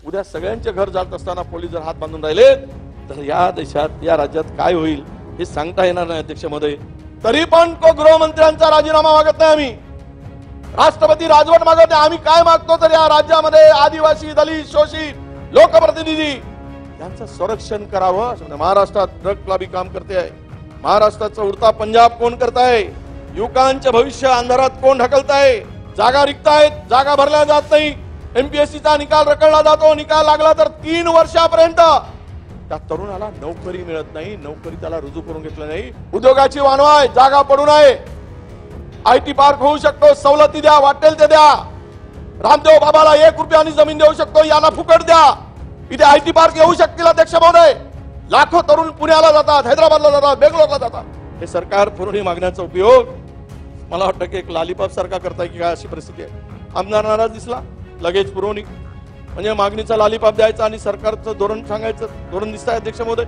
उद्या सगळ्यांचे घर जात असताना पोलीस जर हात बांधून राहिले तर या देशात या राज्यात काय होईल हे सांगता येणार नाही अध्यक्ष महोदय। तरी पण तो गृहमंत्र्यांचा राजीनामा मागत नाही, आम्ही राष्ट्रपती राजवट मागत नाही। आम्ही काय मागतो तर या राज्यामध्ये आदिवासी, दलित, शोषित, लोकप्रतिनिधी यांचं संरक्षण करावं। महाराष्ट्रात ड्रग लॉबी काम करते आहे, महाराष्ट्राचा उडता पंजाब कोण करताय, युवकांचे भविष्य अंधारात कोण ढकलताय, जागा रिक्तायत, जागा भरल्या जात नाही, एमपीएससीचा निकाल रखडला जातो, निकाल लागला तर 3 वर्षापर्यंत त्या तरुणाला नोकरी मिळत नाही, नोकरी त्याला रुजू करून घेतलं नाही। उद्योगाची वानवाय, जागा पडून आहे, आयटी पार्क होऊ शकतो, सवलती द्या, वाटेल ते द्या। रामदेव बाबाला 1 रुपयानी जमीन देऊ शकतो, याला फुकट द्या, इथे आयटी पार्क येऊ शकतील अध्यक्ष महोदय। लाखो तरुण पुण्याला जातात, हैदराबादला जातात, बेंगलोरला जातात। हे सरकार पुरवणी मागण्याचा उपयोग मला वाटतं की एक लॉलीपॉप सारखा करताय की काय अशी परिस्थिती आहे। आमदार नाराज दिसला लगेच पुरवणी, म्हणजे मागणीचा लॉलीपॉप द्यायचा आणि सरकारचं धोरण सांगायचं, धोरण दिसतंय अध्यक्ष महोदय।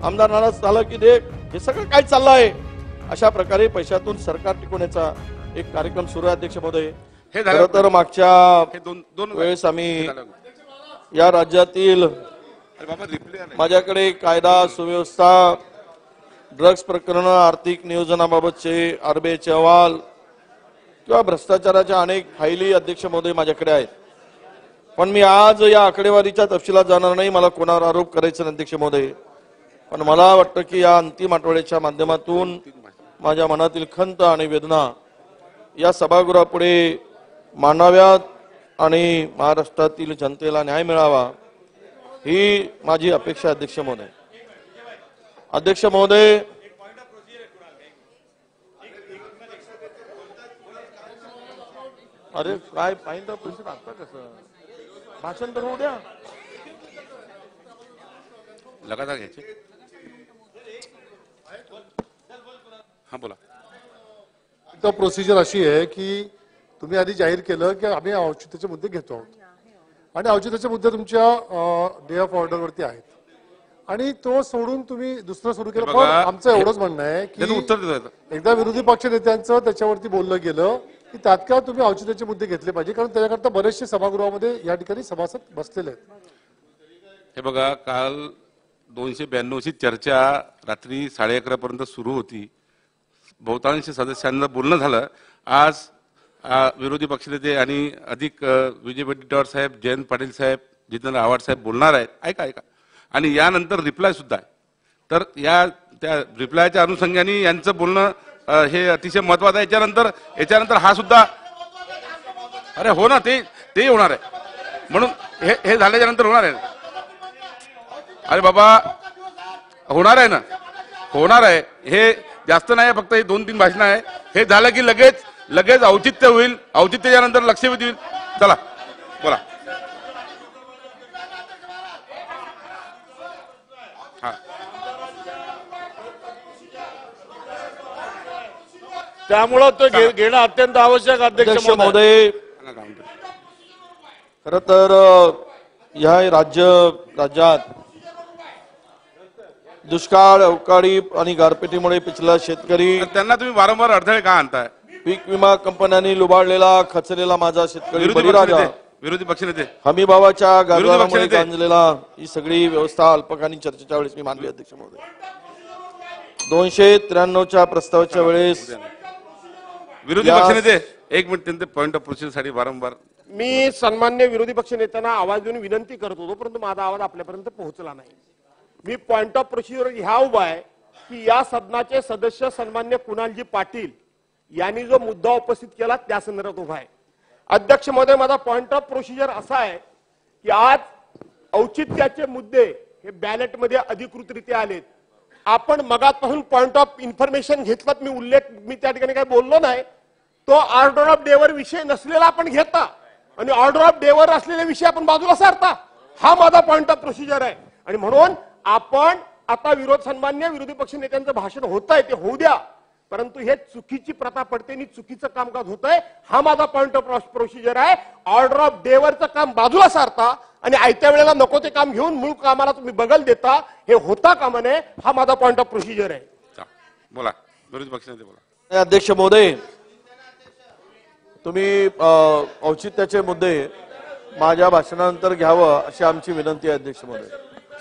आमदार नाराज झालं की देख हे सगळं काय चाललंय, अशा प्रकारे पैशातून सरकार टिकवण्याचा एक कार्यक्रम सुरू आहे अध्यक्ष महोदय। हे तर मागच्या वेळेस आम्ही या राज्यातील माझ्याकडे कायदा सुव्यवस्था, ड्रग्ज प्रकरण, आर्थिक नियोजनाबाबतचे आरबीआयचे अहवाल किंवा भ्रष्टाचाराच्या अनेक फायली अध्यक्ष महोदय माझ्याकडे आहेत, पण मी आज या आकडेवारीच्या तपशिलात जाणार नाही, मला कोणावर आरोप करायचा नाही अध्यक्ष महोदय। पण मला वाटतं की या अंतिम आठवड्याच्या माध्यमातून माझ्या मनातील खंत आणि वेदना या सभागृहापुढे मांडाव्यात आणि महाराष्ट्रातील जनतेला न्याय मिळावा ही माझी अपेक्षा अध्यक्ष महोदय। अध्यक्ष महोदय, अरे काय पाहिजे प्रोसिजर आता कसं भाषण तर होऊ द्या, लगातार घ्यायचे। हा बोला। तो प्रोसिजर अशी आहे की तुम्ही आधी जाहीर केलं की आम्ही औचित्याचे मुद्दे घेतो आहोत आणि औचित्याचे मुद्दे तुमच्या डे ऑफ ऑर्डर वरती आहेत आणि तो सोडून तुम्ही दुसरं सुरू केलं। पण आमचं एवढंच म्हणणं आहे की उत्तर देतो, एकदा विरोधी पक्ष नेत्यांचं त्याच्यावरती बोललं गेलं की तात्काळ तुम्ही औचित्याचे मुद्दे घेतले पाहिजे, कारण त्याच्याकरता बरेचसे सभागृहामध्ये या ठिकाणी सभासद बसलेले आहेत। हे बघा, काल 292ची चर्चा रात्री 11:30 पर्यंत सुरू होती, बहुतांश सदस्यांना बोलणं झालं। आज विरोधी पक्षनेते आणि अधिक विजय वडेट्टीवार साहेब, जयंत पाटील साहेब, जितेंद्र आव्हाड साहेब बोलणार आहेत, ऐका ऐका, आणि यानंतर रिप्लाय सुद्धा आहे। तर त्या रिप्लायच्या अनुषंगाने यांचं बोलणं हे अतिशय महत्वाचं आहे। याच्यानंतर हा सुद्धा, अरे हो ना, ते होणार आहे, म्हणून हे झाल्याच्या नंतर होणार आहे। अरे बाबा, होणार आहे ना, होणार आहे, हे जास्त नाही, फक्त हे 2-3 भाषणं आहे, हे झालं की लगेच औचित्य होईल, औचित्याच्या नंतर लक्षवेधी होईल। चला बोला। त्यामुळे तो घेणं अत्यंत आवश्यक अध्यक्ष महोदय। खरं तर या राज्यात दुष्काळ, अवकाळी आणि गारपिटीमुळे पिछला शेतकरी, त्यांना तुम्ही वारंवार अडथळे का आणताय? पीक विमा कंपन्यांनी लुबाडलेला खचलेला माझा शेतकरी बळीराजा, विरोधी पक्षनेते हमी भावाच्या गाजवामुळे गांजलेला, ही सगळी व्यवस्था अल्पकालीन चर्चेच्या वेळेस मी मांडली अध्यक्ष महोदय। 293च्या प्रस्तावाच्या वेळेस विरोधी पक्षनेते 1 मिनिट, त्यांचे पॉइंट ऑफ प्रोसिजर साठी वारंवार मी सन्मान्य विरोधी पक्ष नेत्यांना आवाज देऊन विनंती करत होतो, परंतु माझा आवाज आपल्यापर्यंत पोहोचला नाही। मी पॉइंट ऑफ प्रोसिजर ह्या उभा आहे की या सदनाचे सदस्य सन्मान्य कुणालजी पाटील यांनी जो मुद्दा उपस्थित केला त्या संदर्भात उभा आहे। अध्यक्ष महोदय, माझा पॉइंट ऑफ प्रोसिजर असा आहे की आज औचित्याचे मुद्दे हे बॅलेटमध्ये अधिकृतरित्या आलेत। आपण मगापासून पॉइंट ऑफ इन्फॉर्मेशन घेतलात, मी त्या ठिकाणी काही बोललो नाही, तो ऑर्डर ऑफ डेवर विषय नसलेला आपण घेता आणि ऑर्डर ऑफ डेवर असलेले विषय आपण बाजूला सारता, हा माझा पॉइंट ऑफ प्रोसिजर आहे। आणि म्हणून आपण आता सन्मान्य विरोधी पक्ष नेत्यांचं भाषण होत आहे ते होऊ द्या, परंतु हे चुकीची प्रथा पडते आणि चुकीचं कामकाज होत आहे, हा माझा पॉइंट ऑफ प्रोसिजर आहे। ऑर्डर ऑफ डेवरचं काम बाजूला सारता आणि आयत्या वेळेला नको ते काम घेऊन मूळ कामाला तुम्ही बगल देता, हे होता कामा नये, हा माझा पॉइंट ऑफ प्रोसिजर आहे। बोला विरोधी पक्ष नेते बोला। अध्यक्ष महोदय, तुम्ही औचित्याचे मुद्दे माझ्या भाषणानंतर घ्यावं अशी आमची विनंती आहे अध्यक्ष महोदय.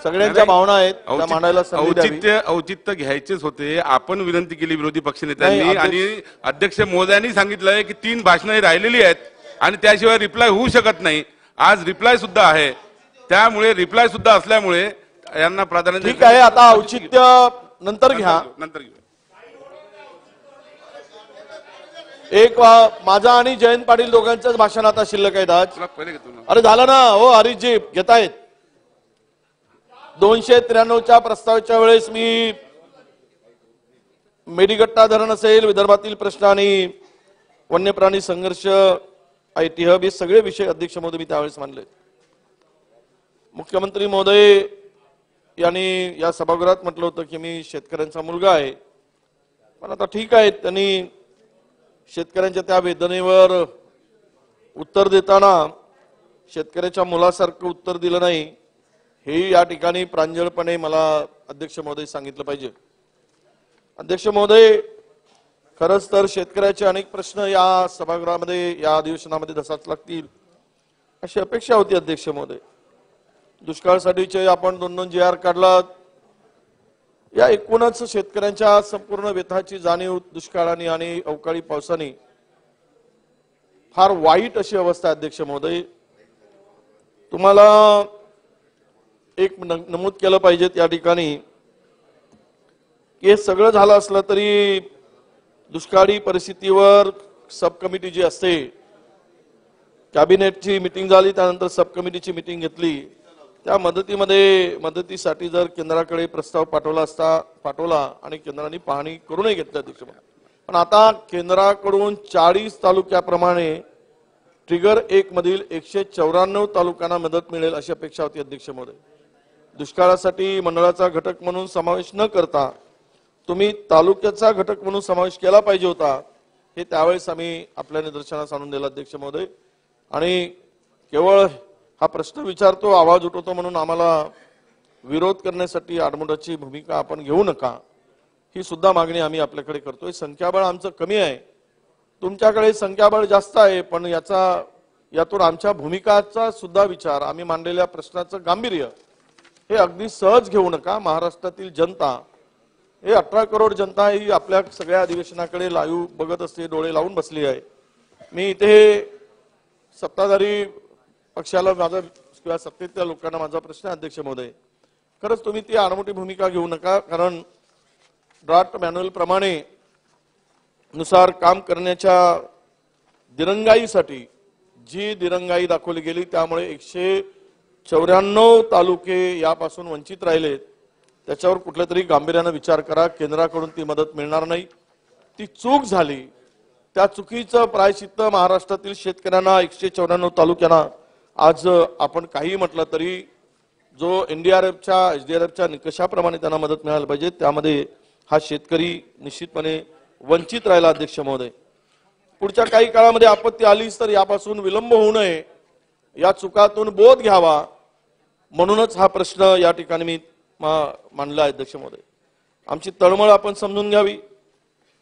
सगळ्यांच्या भावना आहेत त्या मांडायला संधी द्यावी. औचित्य घ्यायचेच होते. आपण विनंती केली विरोधी पक्षनेत्यांनी आणि अध्यक्ष महोदयांनी सांगितलंय की 3 भाषणं राहिलेली आहेत आणि त्याशिवाय रिप्लाय होऊ शकत नाही. आज रिप्लाय सुद्धा आहे, त्यामुळे रिप्लाय सुद्धा असल्यामुळे यांना प्राधान्य. ठीक आहे, आता औचित्य नंतर घ्या. नंतर घेऊ. एक माझा आणि जयंत पाटील दोघांचंच भाषण आता शिल्लक आहे आज. तुला पहिले घेतो ना. अरे झालं ना हो हरीशजी, घेतायत. 293च्या प्रस्तावाच्या वेळेस मी मेडीगट्टा धरण असेल, विदर्भातील प्रश्न आणि वन्य प्राणी संघर्ष, आयटी हब, हे सगळे विषय अध्यक्ष महोदय मी त्यावेळेस मांडले. मुख्यमंत्री महोदय यांनी या सभागृहात म्हटलं होतं की मी शेतकऱ्यांचा मुलगा आहे, पण आता ठीक आहे, त्यांनी शेतकऱ्यांच्या त्या वेदनेवर उत्तर देताना शेतकऱ्याच्या मुलासारखं उत्तर दिलं नाही, हे या ठिकाणी प्रांजळपणे मला अध्यक्ष महोदय सांगितलं पाहिजे. अध्यक्ष महोदय, खरंच तर शेतकऱ्याचे अनेक प्रश्न या सभागृहामध्ये, या अधिवेशनामध्ये धसाच लागतील अशी अपेक्षा होती अध्यक्ष महोदय. दुष्काळासाठीचे आपण 2-2 JR काढलात. या एकूणच शेतकऱ्यांच्या संपूर्ण व्यथाची जाणीव दुष्काळाने आणि अवकाळी पावसाने फार वाईट अशी अवस्था आहे अध्यक्ष महोदय. तुम्हाला एक नमूद केलं पाहिजे या ठिकाणी की हे सगळं झालं असलं तरी दुष्काळी परिस्थितीवर सब कमिटी जी असते, कॅबिनेटची मीटिंग झाली, त्यानंतर सब कमिटीची मीटिंग घेतली, त्या मदतीसाठी जर केंद्राकडे प्रस्ताव पाठवला आणि केंद्राने पाहणी करूनही घेतलं अध्यक्ष महोदय. पण आता केंद्राकडून 40 तालुक्याप्रमाणे ट्रिगर 1 मधील 194 तालुक्यांना मदत मिळेल अशी अपेक्षा होती अध्यक्ष महोदय. दुष्काळासाठी मंडळाचा घटक म्हणून समावेश न करता तुम्ही तालुक्याचा घटक म्हणून समावेश केला पाहिजे होता, हे त्यावेळेस आम्ही आपल्या निदर्शनास आणून दिलं अध्यक्ष महोदय. आणि केवळ हा प्रश्न विचारतो, आवाज उठवतो म्हणून आम्हाला विरोध करण्यासाठी आडमुठाची भूमिका आपण घेऊ नका, ही सुद्धा मागणी आम्ही आपल्याकडे करतोय. संख्याबळ आमचं कमी आहे, तुमच्याकडे संख्याबळ जास्त आहे, पण यातून आमच्या भूमिकाचा सुद्धा विचार, आम्ही मांडलेल्या प्रश्नाचं गांभीर्य हे अगदी सहज घेऊ नका. महाराष्ट्रातील जनता, हे 18 करोड जनता ही आपल्या सगळ्या अधिवेशनाकडे लाईव्ह बघत असते, डोळे लावून बसली आहे. मी इथे सत्ताधारी पक्षाला माझा किंवा सत्तेतल्या लोकांना माझा प्रश्न आहे अध्यक्ष महोदय, खरंच तुम्ही ती आडमोठी भूमिका घेऊ नका, कारण ड्राफ्ट मॅन्युअल प्रमाणे नुसार काम करण्याच्या दिरंगाईसाठी जी दिरंगाई दाखवली गेली, त्यामुळे 194 तालुके यापासून वंचित राहिलेत. त्याच्यावर कुठल्या तरी गांभीर्याने विचार करा. केंद्राकडून ती मदत मिळणार नाही, ती चूक झाली, त्या चुकीचं प्रायश्चित्त महाराष्ट्रातील शेतकऱ्यांना 194 तालुक्यांना आज आपण काही म्हटलं तरी जो NDRFच्या SDRFच्या निकषाप्रमाणे त्यांना मदत मिळायला पाहिजे, त्यामध्ये हा शेतकरी निश्चितपणे वंचित राहिला अध्यक्ष महोदय. पुढच्या काही काळामध्ये आपत्ती आलीच तर यापासून विलंब होऊ नये, या चुकातून बोध घ्यावा, म्हणूनच हा प्रश्न या ठिकाणी मी मांडला आहे अध्यक्ष महोदय. आमची तळमळ आपण समजून घ्यावी.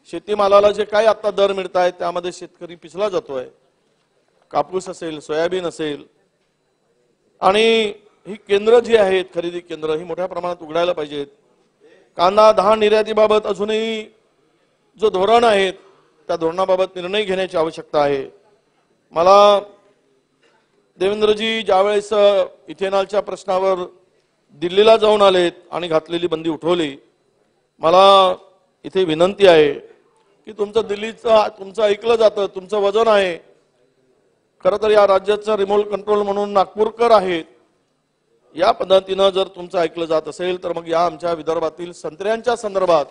शेतीमालाला जे काय आता दर मिळत आहेत त्यामध्ये शेतकरी पिछला जातोय. कापूस असेल, सोयाबीन असेल, आणि ही केंद्र जी आहेत, खरेदी केंद्र ही मोठ्या प्रमाणात उघडायला पाहिजेत. कांदा 10 निर्यातीबाबत अजूनही जो धोरण आहे त्या धोरणाबाबत निर्णय घेण्याची आवश्यकता आहे. मला देवेंद्रजी ज्यावेळेस इथेनॉलच्या प्रश्नावर दिल्लीला जाऊन आलेत आणि घातलेली बंदी उठवली, मला इथे विनंती आहे की तुमचं ऐकलं जातं, तुमचं वजन आहे. खरं तर या राज्याचा रिमोट कंट्रोल म्हणून नागपूरकर आहेत, या पद्धतीनं जर तुमचं ऐकलं जात असेल तर मग या आमच्या विदर्भातील संत्र्यांच्या संदर्भात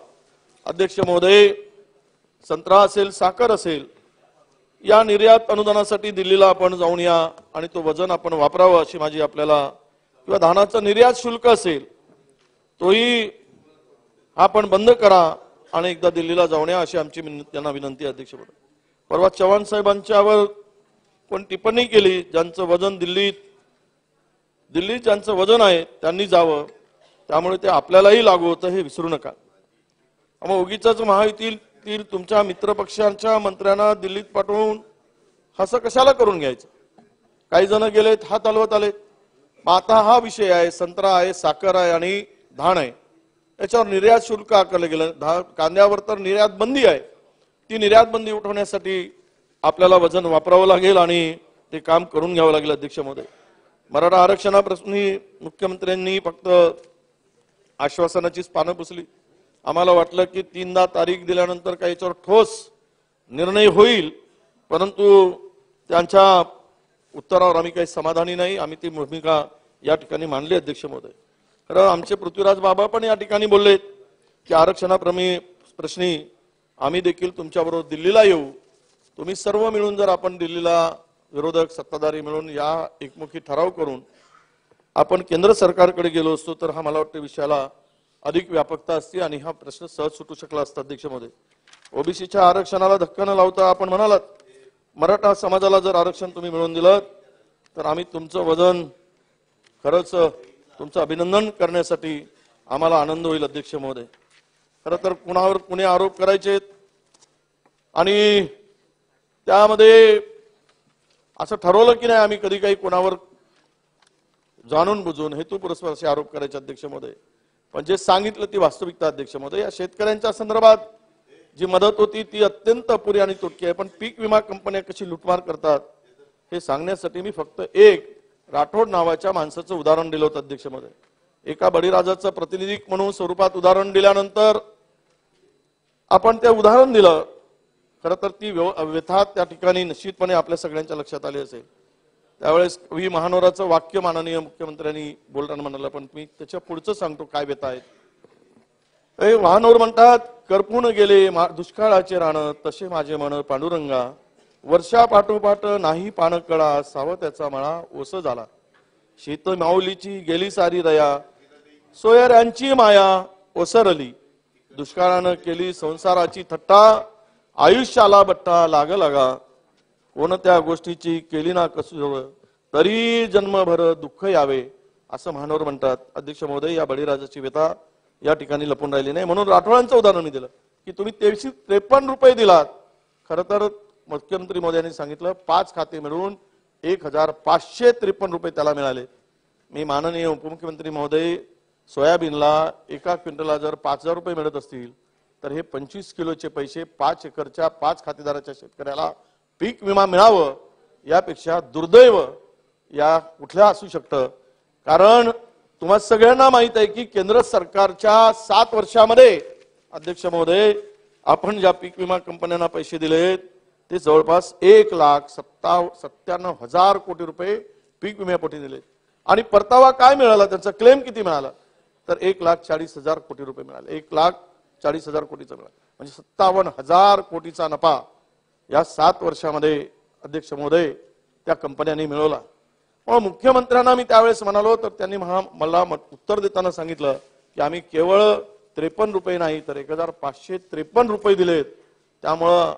अध्यक्ष महोदय, संत्रा असेल, साखर असेल, या निर्यात अनुदानासाठी दिल्लीला आपण जाऊन या आणि तो वजन आपण वापरावं अशी माझी आपल्याला, किंवा धानाचं निर्यात शुल्क असेल तोही आपण बंद करा आणि एकदा दिल्लीला जाऊन या अशी आमची त्यांना विनंती आहे अध्यक्ष महोदय. परवा चव्हाण साहेबांच्यावर कोण टिप्पणी केली, ज्यांचं वजन दिल्लीत ज्यांचं वजन आहे त्यांनी जावं, त्यामुळे ते आपल्यालाही लागू होतं हे विसरू नका. मग उगीच महायुतीतील तुमच्या मित्रपक्षांच्या मंत्र्यांना दिल्लीत पाठवून असं कशाला करून घ्यायचं. काही जण गेलेत, हात हलवत आलेत. मग आता हा विषय आहे, संत्रा आहे, साखर आहे आणि धान आहे, याच्यावर निर्यात शुल्क आकारलं गेलं. कांद्यावर तर निर्यात बंदी आहे. ती निर्यात बंदी उठवण्यासाठी आपल्याला वजन वापरावं लागेल आणि ते काम करून घ्यावं लागेल. अध्यक्ष महोदय, मराठा आरक्षणाप्रश्नी मुख्यमंत्र्यांनी फक्त आश्वासनाचीच पानं पुसली. आम्हाला वाटलं की 3दा तारीख दिल्यानंतर काही याच्यावर ठोस निर्णय होईल, परंतु त्यांच्या उत्तरावर आम्ही काही समाधानी नाही. आम्ही ती भूमिका या ठिकाणी मांडली. अध्यक्ष महोदय, खरं आमचे पृथ्वीराज बाबा पण या ठिकाणी बोललेत की आरक्षणाप्रश्नी आम्ही देखील तुमच्याबरोबर दिल्लीला येऊ. तुम्ही सर्व मिळून जर आपण दिल्लीला विरोधक सत्ताधारी मिळून या एकमुखी ठराव करून आपण केंद्र सरकारकडे गेलो असतो तर हा मला वाटतं विषयाला अधिक व्यापकता असते आणि हा प्रश्न सहज सुटू शकला असता. अध्यक्ष महोदय, ओबीसीच्या आरक्षणाला धक्का न लावता आपण म्हणालात मराठा समाजाला जर आरक्षण तुम्ही मिळवून दिलं तर आम्ही तुमचं वजन खरंच तुमचं अभिनंदन करण्यासाठी आम्हाला आनंद होईल. अध्यक्ष महोदय, खरं तर कुणावर कुणी आरोप करायचे आणि त्यामध्ये असं ठरवलं की नाही आम्ही कधी काही कोणावर जाणून बुजून हेतुपुरस्पर असे आरोप करायचे. अध्यक्ष महोदय, पण जे सांगितलं ती वास्तविकता. अध्यक्ष महोदय, या शेतकऱ्यांच्या संदर्भात जी मदत होती ती अत्यंत अपुरी आणि तुटकी आहे. पण पीक विमा कंपन्या कशी लुटमार करतात हे सांगण्यासाठी मी फक्त एक राठोड नावाच्या माणसाचं उदाहरण दिलं होतं. अध्यक्ष महोदय, एका बळीराजाचं प्रतिनिधी म्हणून स्वरूपात उदाहरण दिल्यानंतर आपण ते उदाहरण दिलं. खरं तर ती व्यथा त्या ठिकाणी निश्चितपणे आपल्या सगळ्यांच्या लक्षात आली असेल. त्यावेळेस व्ही महानोराचं वाक्य माननीय मुख्यमंत्र्यांनी बोलताना म्हणालं, पण मी त्याच्या पुढचं सांगतो काय व्यथा आहेत. महानोर म्हणतात, करपून गेले दुष्काळाचे रान तसे माझे मन पांडुरंगा, वर्षा पाठोपाठ नाही पान कळा साव त्याचा मळा ओस झाला, शीत माऊलीची गेली सारी दया सोयऱ्यांची माया ओसरली, दुष्काळानं केली संसाराची थट्टा आयुष्याला बट्टा लाग लागा, कोणत्या गोष्टीची केली ना कसूर तरी जन्मभर दुःख यावे असं महानोर म्हणतात. अध्यक्ष महोदय, या बळीराजाची व्यथा या ठिकाणी लपून राहिली नाही. म्हणून राठोडांचं उदाहरण मी दिलं की तुम्ही 353 रुपये दिलात. खरं तर मुख्यमंत्री महोदयांनी सांगितलं 5 खाते मिळून 1553 रुपये त्याला मिळाले. मी माननीय उपमुख्यमंत्री महोदय, सोयाबीनला एका क्विंटलला जर 5000 रुपये मिळत असतील तर हे 25 किलोचे पैसे 5 एकरच्या 5 खातेदाराच्या शेतकऱ्याला पीक विमा मिळावं यापेक्षा दुर्दैव या कुठल्या असू शकतं. कारण तुम्हा सगळ्यांना माहित आहे की केंद्र सरकारच्या 7 वर्षामध्ये अध्यक्ष महोदय आपण ज्या पीक विमा कंपन्यांना पैसे दिलेत ते जवळपास 1,97,000 कोटी रुपये पीक विम्यापोटी दिले आणि परतावा काय मिळाला, त्यांचा क्लेम किती मिळाला तर 1,40,000 कोटी रुपये मिळाले. 1,40,000 कोटीचा मिळाला म्हणजे 57,000 कोटीचा नफा या 7 वर्षामध्ये अध्यक्ष महोदय त्या कंपन्यांनी मिळवला. मग मुख्यमंत्र्यांना मी त्यावेळेस म्हणालो तर त्यांनी मला उत्तर देताना सांगितलं की आम्ही केवळ 53 रुपये नाही तर 1,553 रुपये दिलेत, त्यामुळं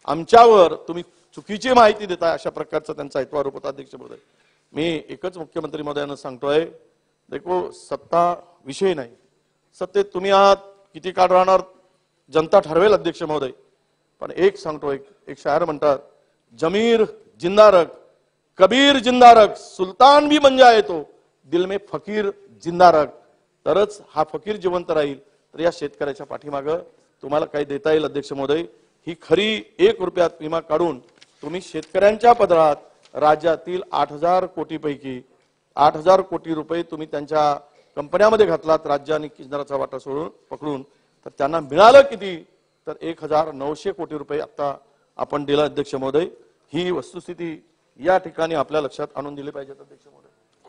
आमच्यावर तुम्ही चुकीची माहिती देताय अशा प्रकारचा त्यांचा हेतुआरोप होता. अध्यक्ष महोदय, मी एकच मुख्यमंत्री महोदयांना सांगतोय, देखो सत्ता विषय नाही, सत्तेत तुम्ही आहात किती काळ राहणार जनता ठरवेल. अध्यक्ष महोदय, पण एक सांगतो, एक शायर म्हणतात, जमीर जिंदा रख कबीर जिंदा रख सुलतान भी बन जाए तो दिल में फकीर जिंदा रख, तरच हा फकीर जिवंत राहील. तर या शेतकऱ्याच्या पाठीमागं तुम्हाला काही देता येईल. अध्यक्ष महोदय, ही खरी 1 रुपयात विमा काढून तुम्ही शेतकऱ्यांच्या पदरात राज्यातील 8,000 कोटीपैकी 8,000 कोटी रुपये तुम्ही त्यांच्या कंपन्यामध्ये घातलात राज्याने केंद्राचा वाटा सोडून पकडून, तर त्यांना मिळालं किती तर 1,900 कोटी रुपये आता आपण दिला. अध्यक्ष महोदय, ही वस्तुस्थिती या ठिकाणी आपल्या लक्षात आणून दिली पाहिजे.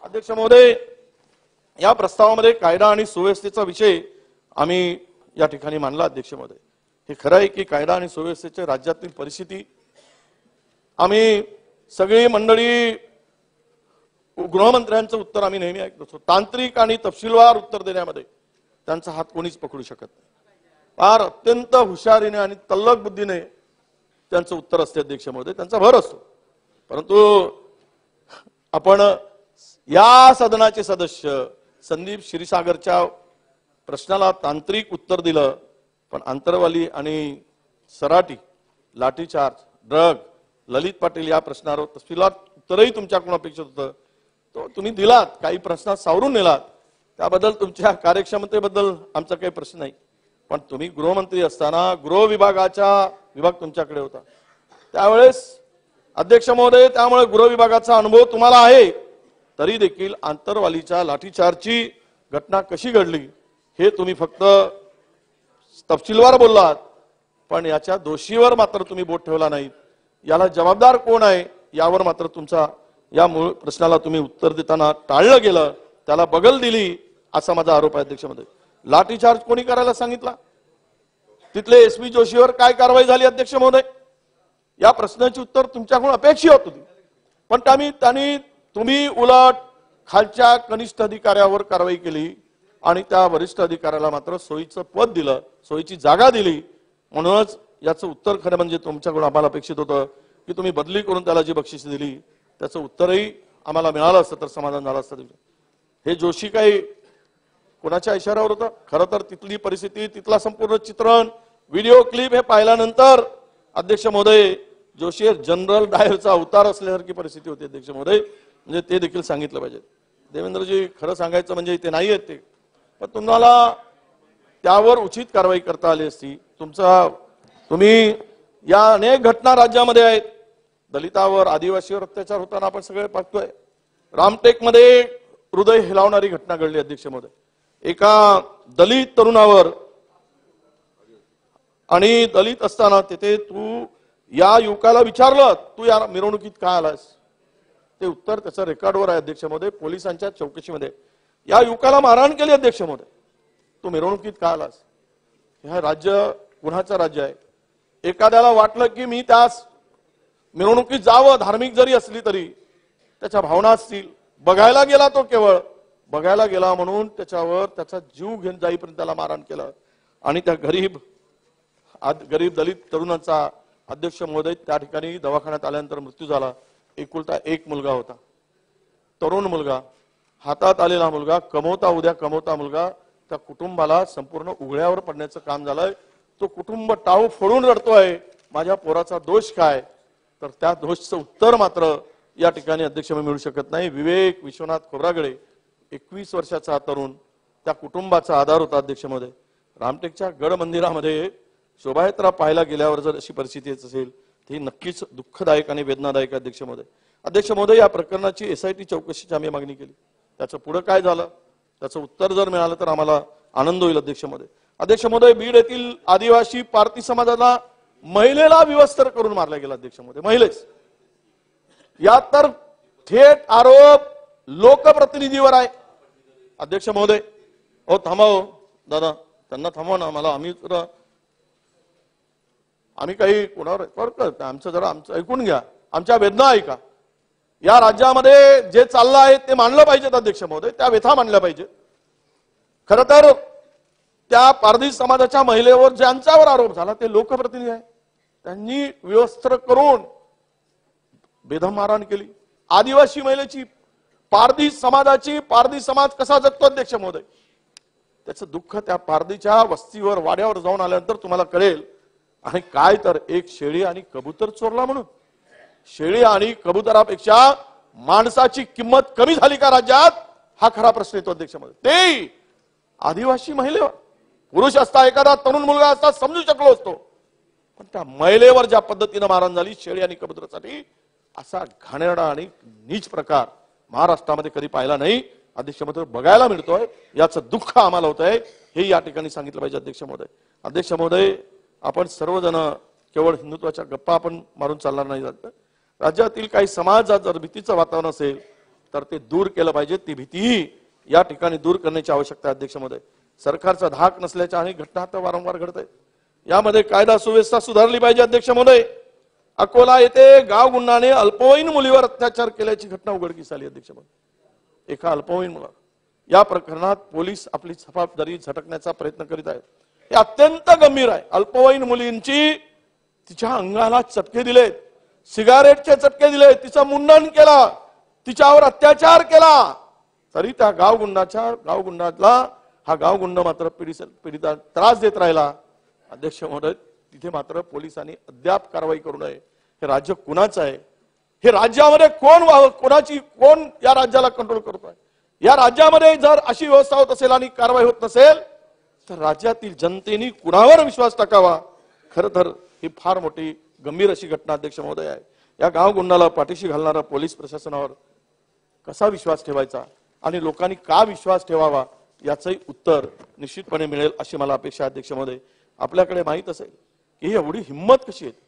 अध्यक्ष महोदय, या प्रस्तावामध्ये कायदा आणि सुव्यवस्थेचा विषय आम्ही या ठिकाणी मांडला. अध्यक्ष महोदय, हे खरं आहे की कायदा आणि सुव्यवस्थेच्या राज्यातील परिस्थिती आम्ही सगळी मंडळी गृहमंत्र्यांचं उत्तर आम्ही नेहमी ऐकत असतो. तांत्रिक आणि तपशीलवार उत्तर देण्यामध्ये त्यांचा हात कोणीच पकडू शकत नाही. फार अत्यंत हुशारीने आणि तल्लख बुद्धीने त्यांचं उत्तर असते. अध्यक्ष महोदय, त्यांचा भर असतो. परंतु आपण या सदनाचे सदस्य संदीप क्षीरसागरच्या प्रश्नाला तांत्रिक उत्तर दिलं, पण आंतरवाली आणि सराटी, लाठीचार्ज, ड्रग, ललित पाटील या प्रश्नावर तपशीलवार उत्तरही तुमच्याकडून अपेक्षित होतं तो तुम्ही दिलात, काही प्रश्नात सावरून नेलात, त्याबद्दल तुमच्या कार्यक्षमतेबद्दल आमचा काही प्रश्न नाही. पण तुम्ही गृहमंत्री असताना गृह विभाग तुमच्याकडे होता त्यावेळेस अध्यक्ष महोदय, त्यामुळे गृह विभागाचा अनुभव तुम्हाला आहे, तरी देखील आंतरवालीच्या लाठीचार्जची घटना कशी घडली हे तुम्ही फक्त तपशीलवार बोललात, पण याच्या दोषीवर मात्र तुम्ही बोट ठेवला नाही. याला जबाबदार कोण आहे यावर मात्र तुमचा या मूळ प्रश्नाला तुम्ही उत्तर देताना टाळलं गेलं, त्याला बगल दिली असा माझा आरोप आहे. अध्यक्ष महोदय, लाठीचार्ज कोणी करायला सांगितला? तिथले एसपी जोशीवर काय कारवाई झाली? अध्यक्ष महोदय, या प्रश्नाची उत्तर तुमच्याकडून अपेक्षित होती, पण तुम्ही उलट खालच्या कनिष्ठ अधिकाऱ्यावर कारवाई केली आणि त्या वरिष्ठ अधिकाऱ्याला मात्र सोयीचं पद दिलं, सोयीची जागा दिली. म्हणूनच याचं उत्तर खरं म्हणजे तुमच्याकडून आम्हाला अपेक्षित होतं की तुम्ही बदली करून त्याला जी बक्षीस दिली त्याचं उत्तरही आम्हाला मिळालं असतं तर समाधान झालं असतं. हे जोशी काही कोणाच्या इशाऱ्यावर होतं? खरं तर तिथली परिस्थिती, तिथला संपूर्ण चित्रण, व्हिडिओ क्लिप हे पाहिल्यानंतर अध्यक्ष महोदय, जोशी जनरल डायरचा अवतार असल्यासारखी परिस्थिती होती. अध्यक्ष महोदय, म्हणजे ते देखील सांगितलं पाहिजे. देवेंद्रजी, खरं सांगायचं म्हणजे इथे नाही आहेत ते, पण तुम्हाला त्यावर उचित कारवाई करता आली असती. तुम्ही या अनेक घटना राज्यामध्ये आहेत, दलितावर, आदिवासीवर अत्याचार होताना आपण सगळे पाहतोय. रामटेकमध्ये हृदय हिलावणारी घटना घडली. अध्यक्ष महोदय, एका दलित तरुणावर, आणि दलित असताना तिथे तू या युवकाला विचारलं तू या मिरवणुकीत काय आलास, ते उत्तर त्याचं रेकॉर्डवर आहे. अध्यक्ष महोदय, पोलिसांच्या चौकशीमध्ये या युवकाला मारहाण केली. अध्यक्ष महोदय, तू मिरवणुकीत काय आलास? हे राज्य गुन्ह्याचं राज्य आहे. एखाद्याला वाटलं की मी त्यास मिरवणुकीत जावं, धार्मिक जरी असली तरी त्याच्या भावना असतील, बघायला गेला, तो केवळ बघायला गेला म्हणून त्याच्यावर त्याचा जीव घेऊन जाईपर्यंत त्याला मारहाण केलं. आणि त्या गरीब दलित तरुणाचा अध्यक्ष महोदय त्या ठिकाणी दवाखान्यात आल्यानंतर मृत्यू झाला. एकुलता एक मुलगा होता, तरुण मुलगा, हातात आलेला मुलगा, कमवता मुलगा, त्या कुटुंबाला संपूर्ण उघड्यावर पडण्याचं काम झालंय. तो कुटुंब टाळू फोडून रडतोय, माझ्या पोराचा दोष काय? तर त्या दोषचं उत्तर मात्र या ठिकाणी अध्यक्ष मिळू शकत नाही. विवेक विश्वनाथ खोब्रागडे, 21 वर्षाचा तरुण, त्या कुटुंबाचा आधार होता. अध्यक्ष महोदय, रामटेकच्या गड मंदिरामध्ये शोभायात्रा पाहायला गेल्यावर जर अशी परिस्थिती येत असेल ती नक्कीच दुःखदायक आणि वेदनादायक. अध्यक्ष महोदय, या प्रकरणाची SIT चौकशीची आम्ही मागणी केली. त्याचं पुढे काय झालं त्याचं उत्तर जर मिळालं तर आम्हाला आनंद होईल. अध्यक्ष महोदय, बीड येथील आदिवासी पारधी समाजाला महिलेला विवस्त्र करून मारला गेला. अध्यक्ष महोदय, महिलेच, यात तर थेट आरोप लोकप्रतिनिधीवर आहे. अध्यक्ष महोदय, हो थांबाव दादा, त्यांना थांबवा ना. आम्ही काही कोणावर आमचं ऐकून घ्या, आमच्या वेदना ऐका. या राज्यामध्ये जे चाललं आहे ते मांडलं पाहिजेत. अध्यक्ष महोदय, त्या व्यथा मांडल्या पाहिजेत. खरं तर त्या पारधी समाजाच्या महिलेवर ज्यांच्यावर आरोप झाला ते लोकप्रतिनिधी आहे, त्यांनी विवस्त्र करून बेदम मारहाण केली. आदिवासी महिलेची, पारधी समाज कसा जगतो अध्यक्ष महोदय, त्याचं दुःख त्या पारधीच्या वस्तीवर, वाड्यावर जाऊन आल्यानंतर तुम्हाला कळेल. आणि काय तर एक शेळी आणि कबूतर चोरला म्हणून, शेळी आणि कबुतरापेक्षा माणसाची किंमत कमी झाली का राज्यात, हा खरा प्रश्न येतो. अध्यक्ष महोदय, ते आदिवासी महिलेवर, पुरुष असता एखादा तरुण मुलगा असता समजू शकलो असतो, पण त्या महिलेवर ज्या पद्धतीने मारहाण झाली शेळी आणि कबुतरासाठी, असा घाणेरडा आणि नीच प्रकार महाराष्ट्रामध्ये कधी पाहिला नाही. अध्यक्ष महोदय, बघायला मिळतोय, याचं दुःख आम्हाला होत आहे, हे या ठिकाणी सांगितलं पाहिजे. अध्यक्ष महोदय, आपण सर्वजण केवळ हिंदुत्वाच्या गप्पा आपण मारून चालणार नाही. राज्यातील काही समाजात जर भीतीचं वातावरण असेल तर ते दूर केलं पाहिजे. ती भीतीही या ठिकाणी दूर करण्याची आवश्यकता आहे. अध्यक्ष महोदय, सरकारचा धाक नसल्याच्या अनेक घटना आता वारंवार घडत आहेत. यामध्ये कायदा सुव्यवस्था सुधारली पाहिजे. अध्यक्ष महोदय, अकोला येथे गाव गुन्ह्याने अल्पवयीन मुलीवर अत्याचार केल्याची घटना उघडकीस आली. अध्यक्ष महोदय, एका अल्पवयीन मुलावर, या प्रकरणात पोलीस आपली जबाबदारी झटकण्याचा प्रयत्न करीत आहेत. हे अत्यंत गंभीर आहे. अल्पवयीन मुलींची तिच्या अंगाला चटके दिलेत, सिगारेटचे चटके दिले, तिचं मुंडन केलं, तिच्यावर अत्याचार केला, तरी त्या गावगुंडाला हा गावगुंड मात्र पीडिता त्रास देत राहिला. अध्यक्ष महोदय, तिथे मात्र पोलिसांनी अद्याप कारवाई करू नये. हे राज्य कुणाचं आहे? हे राज्यामध्ये कोण या राज्याला कंट्रोल करतोय? या राज्यामध्ये जर अशी व्यवस्था होत असेल आणि कारवाई होत नसेल तर राज्यातील जनतेने कुणावर विश्वास टाकावा? खरं तर ही फार मोठी गंभीर अशी घटना अध्यक्ष महोदय आहे. या गाव गुंडाला पाठीशी घालणारा पोलीस प्रशासनावर कसा विश्वास ठेवायचा आणि लोकांनी का विश्वास ठेवावा याचंही उत्तर निश्चितपणे मिळेल अशी मला अपेक्षा आहे. अध्यक्ष महोदय, आपल्याकडे माहित असेल की एवढी हिंमत कशी आहे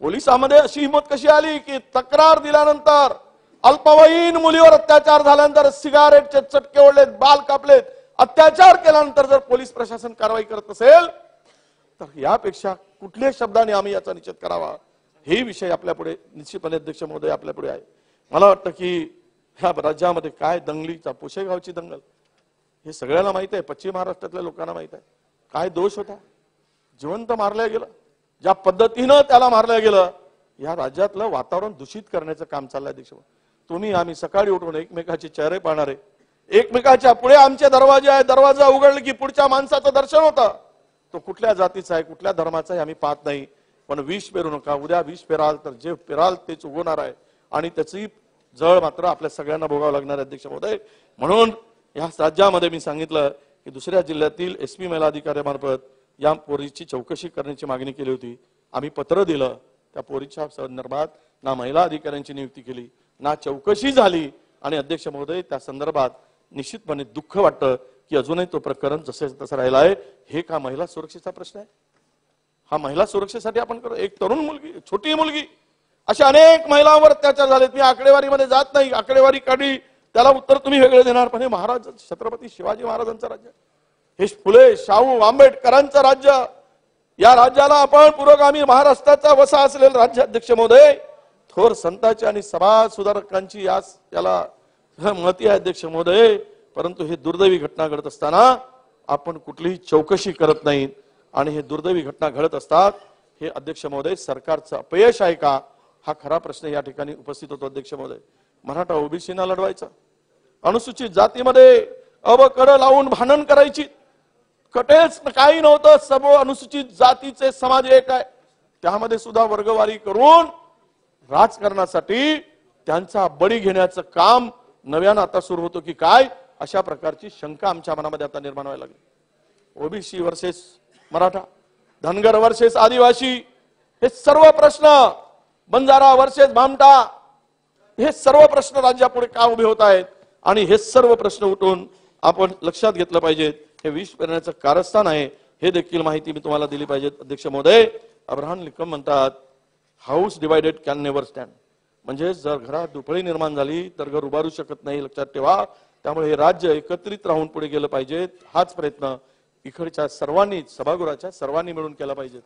पोलिसांमध्ये, अशी हिंमत कशी आली की तक्रार दिल्यानंतर, अल्पवयीन मुलीवर अत्याचार झाल्यानंतर, सिगारेटचे चटके ओढलेत, बाल कापलेत, अत्याचार केल्यानंतर जर पोलीस प्रशासन कारवाई करत असेल तर यापेक्षा कुठल्या शब्दाने आम्ही याचा निषेध करावा? हे विषय आपल्यापुढे निश्चितपणे अध्यक्ष महोदय आपल्यापुढे आहे. मला वाटतं की ह्या राज्यामध्ये काय दंगलीचा, पुशेगावची दंगल, हे सगळ्यांना माहित आहे, पश्चिम महाराष्ट्रातल्या लोकांना माहित आहे. काय दोष होता? जिवंत मारलं गेलं, ज्या पद्धतीनं त्याला मारलं गेलं, या राज्यातलं वातावरण दूषित करण्याचं काम चाललंय. अध्यक्ष, तुम्ही आम्ही सकाळी उठून एकमेकाचे चेहरे पाहणारे, एकमेकाच्या पुढे आमचे दरवाजे आहे, दरवाजा उघडले की पुढच्या माणसाचं दर्शन होतं. तो कुठल्या जातीचा आहे, कुठल्या धर्माचा आहे आम्ही पाहत नाही, पण विष पेरू नका. उद्या विष पेराल तर जे पेराल तेच उगवणार आहे आणि त्याची जळ मात्र आपल्या सगळ्यांना भोगावं लागणार आहे. अध्यक्ष महोदय, म्हणून या राज्यामध्ये मी सांगितलं की दुसऱ्या जिल्ह्यातील एसपी महिला अधिकाऱ्यामार्फत या पोरीची चौकशी करण्याची मागणी केली होती. आम्ही पत्र दिलं. त्या पोरीच्या संदर्भात ना महिला अधिकाऱ्यांची नियुक्ती केली, ना चौकशी झाली. आणि अध्यक्ष महोदय, त्या संदर्भात निश्चितपणे दुःख वाटतं की अजूनही तो प्रकरण जसे तसं राहिला आहे. हे का महिला सुरक्षेचा प्रश्न आहे? हा महिला सुरक्षेसाठी आपण करू? एक तरुण मुलगी, छोटी मुलगी, अशा अनेक महिलांवर अत्याचार झालेत. मी आकडेवारीमध्ये जात नाही, आकडेवारी काढली त्याला उत्तर तुम्ही वेगळे देणार, पण हे महाराज छत्रपती शिवाजी महाराजांचं राज्य, हे फुले शाहू आंबेडकरांचं राज्य, या राज्याला आपण पुरोगामी महाराष्ट्राचा वसा असलेलं राज्य. अध्यक्ष महोदय, थोर संतांची आणि समाज सुधारकांची याला महती आहे. अध्यक्ष महोदय, परंतु हे दुर्दैवी घटना घडत असताना आपण कुठलीही चौकशी करत नाहीत आणि हे दुर्दैवी घटना घडत असतात. हे अध्यक्ष महोदय सरकारचं अपयश आहे का? हा खरा प्रश्न या ठिकाणी उपस्थित होतो. अध्यक्ष महोदय, मराठा ओबीसीना लढवायचं, अनुसूचित जातीमध्ये अबकड लावून भांडण करायची, कटेच काही नव्हतं. सर्व अनुसूचित जातीचे समाज एक आहे, त्यामध्ये सुद्धा वर्गवारी करून राजकारणासाठी त्यांचा बळी घेण्याचं काम नव्यानं आता सुरू होतो की काय, अशा प्रकारची शंका आमच्या मनामध्ये आता निर्माण व्हायला लागली. OBC versus Maratha, Dhangar versus आदिवासी, हे सर्व प्रश्न, बंजारा वर्सेस भामटा, हे सर्व प्रश्न राज्यापुढे का उभे होत आहेत? आणि हे सर्व प्रश्न उठून आपण लक्षात घेतलं पाहिजे. हे विष पेरण्याचं कारस्थान आहे, हे देखील माहिती मी तुम्हाला दिली पाहिजे. अध्यक्ष महोदय, अब्राहम लिंकन म्हणतात, house divided can never stand. म्हणजे जर घरात दुफळी निर्माण झाली तर घर उभारू शकत नाही, लक्षात ठेवा. त्यामुळे हे राज्य एकत्रित राहून पुढे गेलं पाहिजे. हाच प्रयत्न इकडच्या सर्वांनी, सभागृहाच्या सर्वांनी मिळून केला पाहिजे.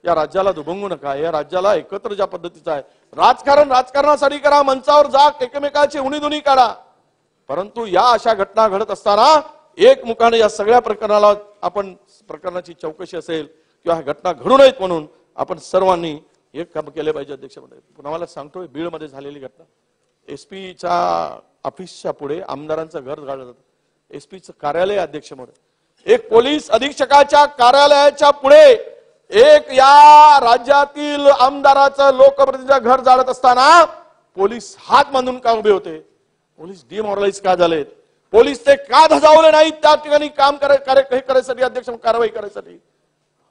या राज्याला दुभंगू नका. या राज्याला एकत्र ज्या पद्धतीचं आहे राजकारण, राजकारणासाठी करा, मंचावर जा, एकमेकाची उणीधुणी काढा, परंतु या अशा घटना घडत असताना एकमुखाने या सगळ्या प्रकरणाला, आपण प्रकरणाची चौकशी असेल किंवा घटना घडू नयेत म्हणून आपण सर्वांनी एक काम केले पाहिजे. अध्यक्ष महोदय, पुन्हा मला सांगतोय, बीड मध्ये झालेली घटना, एसपीच्या ऑफिसच्या पुढे आमदारांचं घर जाळलं जातं. एसपीचं कार्यालय, अध्यक्ष महोदय, एक पोलीस अधीक्षकाच्या कार्यालयाच्या पुढे एक या राज्यातील आमदाराचं, लोकप्रतिनिधीचं घर जाळत असताना पोलीस हात बांधून का उभे होते? पोलीस डिमॉरलाइज का झालेत? पोलीस ते का धजावले नाहीत त्या ठिकाणी काम करायसाठी, अध्यक्ष, कारवाई करायसाठी?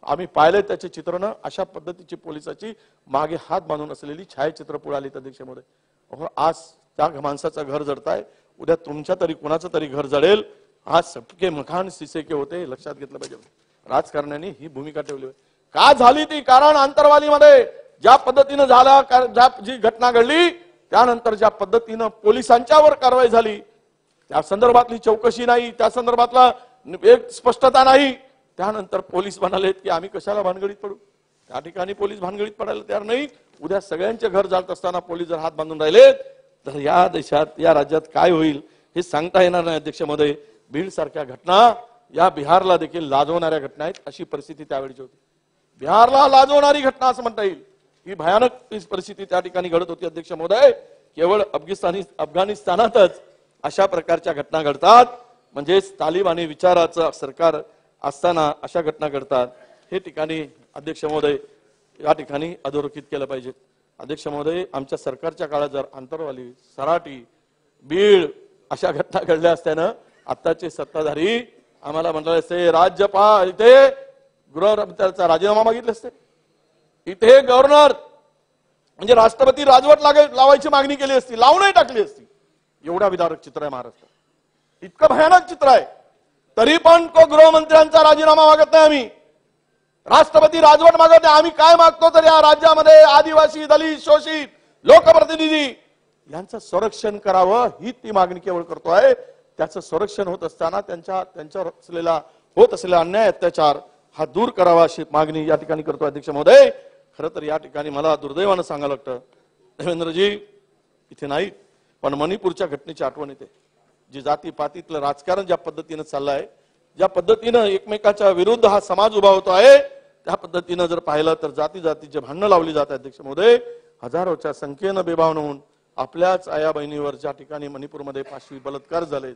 आम्ही पाहिले त्याचे चित्रण. अशा पद्धतीची पोलिसाची मागे हात बांधून असलेली छायाचित्र पुढे आली. अध्यक्ष महोदय, आज त्या माणसाचं घर जडताय, उद्या तुमच्या तरी कुणाचं तरी घर जडेल. आज सबके मकान शीशे के होते, लक्षात घेतलं पाहिजे. राजकारण्यांनी ही भूमिका ठेवली. का झाली ती? कारण आंतरवालीमध्ये ज्या पद्धतीनं झाला, जी घटना घडली त्यानंतर ज्या पद्धतीनं पोलिसांच्यावर कारवाई झाली, त्या संदर्भातली चौकशी नाही, त्या संदर्भातला एक स्पष्टता नाही. त्यानंतर पोलीस म्हणालेत की आम्ही कशाला भानगडीत पडू. त्या ठिकाणी पोलीस भानगडीत पडायला तयार नाही. उद्या सगळ्यांचे घर जाळत असताना पोलीस जर हात बांधून राहिलेत तर या देशात, या राज्यात काय होईल हे सांगता येणार नाही. अध्यक्ष महोदय, बीड सारख्या घटना या बिहारला देखील लाजवणाऱ्या घटना आहेत, अशी परिस्थिती त्यावेळीची होती. बिहारला लाजवणारी घटना असं म्हणता येईल. ही भयानक परिस्थिती त्या ठिकाणी घडत होती. अध्यक्ष महोदय, केवळ अफगाणिस्तानातच अशा प्रकारच्या घटना घडतात, म्हणजेच तालिबानी विचाराचं सरकार असताना अशा घटना घडतात. हे ठिकाणी अध्यक्ष महोदय या ठिकाणी अधोरेखित केलं पाहिजे. अध्यक्ष महोदय, आमच्या सरकारच्या काळात जर आंतरवाली, सराटी, बीड अशा घटना घडल्या असत्यानं आताचे सत्ताधारी आम्हाला म्हटलं असते राज्यपाल इथे गृहमंत्र्याचा राजीनामा मागितले असते, इथे गव्हर्नर म्हणजे राष्ट्रपती राजवट लावायची मागणी केली असती, लावूनही टाकली असती. एवढा विदारक चित्र आहे महाराष्ट्रात, इतकं भयानक चित्र आहे. तरी पण तो गृहमंत्र्यांचा राजीनामा मागत नाही आम्ही, राष्ट्रपती राजवट मागत नाही. आम्ही काय मागतो तर या राज्यामध्ये आदिवासी, दलित, शोषित, लोकप्रतिनिधी यांचं संरक्षण करावं ही ती मागणी केवळ करतोय. त्याचं संरक्षण होत असताना त्यांच्यावर होत असलेला अन्याय, अत्याचार हा दूर करावा अशी मागणी या ठिकाणी करतो अध्यक्ष महोदय. खरं तर या ठिकाणी मला दुर्दैवानं सांगायला लागतं, देवेंद्रजी इथे नाही, पण मणिपूरच्या घटनेची आठवण येते. जी जातीपातीतलं राजकारण ज्या पद्धतीनं चाललंय, ज्या पद्धतीनं एकमेकाच्या विरुद्ध हा समाज उभा होतो आहे, त्या पद्धतीनं जर पाहिलं तर जाती जातीचे भांडणं लावली जात आहे अध्यक्ष महोदय. हजारोच्या संख्येनं बेभान होऊन आपल्याच आया बहिणीवर ज्या ठिकाणी मणिपूरमध्ये पाशवी बलात्कार झाले,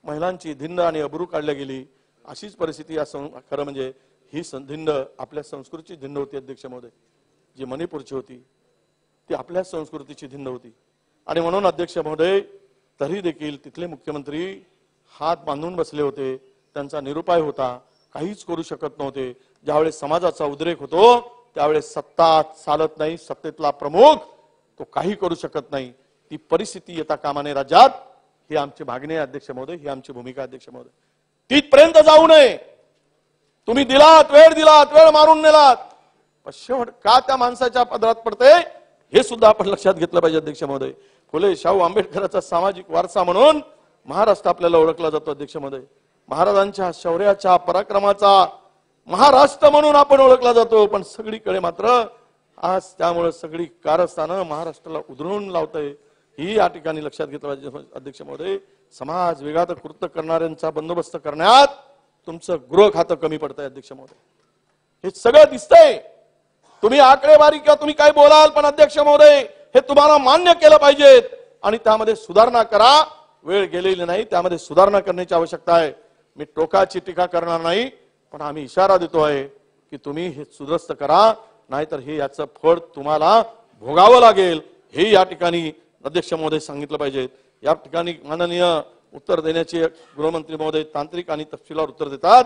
महिलांची धिंड आणि अब्रू काढल्या गेली, अशीच परिस्थिती खरं म्हणजे ही धिंड आपल्या संस्कृतीची धिंड होती अध्यक्ष महोदय. जी मणिपूरची होती ती आपल्या संस्कृतीची धिंड होती. आणि म्हणून अध्यक्ष महोदय तरी देखील तिथले मुख्यमंत्री हात बांधून बसले होते, त्यांचा निरुपाय होता, काहीच करू शकत नव्हते. ज्यावेळेस समाजाचा उद्रेक होतो त्यावेळेस सत्ता चालत नाही, सत्तेतला प्रमुख तो काही करू शकत नाही. ती परिस्थिती येता कामा नये राज्यात, ही आमची मागणी आहे अध्यक्ष महोदय, ही आमची भूमिका अध्यक्ष महोदय. तिथपर्यंत जाऊ नये. तुम्ही दिलात, वेळ मारून नेलात, पण शेवट का त्या माणसाच्या पदरात पडते हे सुद्धा आपण लक्षात घेतलं पाहिजे अध्यक्ष महोदय. फुले शाहू आंबेडकरांचा सामाजिक वारसा म्हणून महाराष्ट्र आपल्याला ओळखला जातो अध्यक्ष महोदय. महाराजांच्या शौर्याच्या पराक्रमाचा महाराष्ट्र म्हणून आपण ओळखला जातो. पण सगळीकडे मात्र आज त्यामुळे सगळी कारस्थानं महाराष्ट्राला उधळून लावतंय, ही या ठिकाणी लक्षात घेतलं पाहिजे अध्यक्ष महोदय. समाज विघात कृत्य करणाऱ्यांचा बंदोबस्त करण्यात तुमचं गृह खातं कमी पडतंय अध्यक्ष महोदय. हे सगळं दिसतंय. तुम्ही आकडेवारी किंवा तुम्ही काय बोलाल, पण अध्यक्ष महोदय हे तुम्हाला मान्य केलं पाहिजे आणि त्यामध्ये सुधारणा करा. वेळ गेलेली नाही, त्यामध्ये सुधारणा करण्याची आवश्यकता आहे. मी टोकाची टीका करणार नाही, पण आम्ही इशारा देतोय की तुम्ही हे सुदृढ करा, नाहीतर हे याचं फळ तुम्हाला भोगावं लागेल, हे या ठिकाणी अध्यक्ष महोदय सांगितलं पाहिजे. या ठिकाणी माननीय उत्तर देण्याचे गृहमंत्री महोदय तांत्रिक आणि तपशीलवार उत्तर देतात.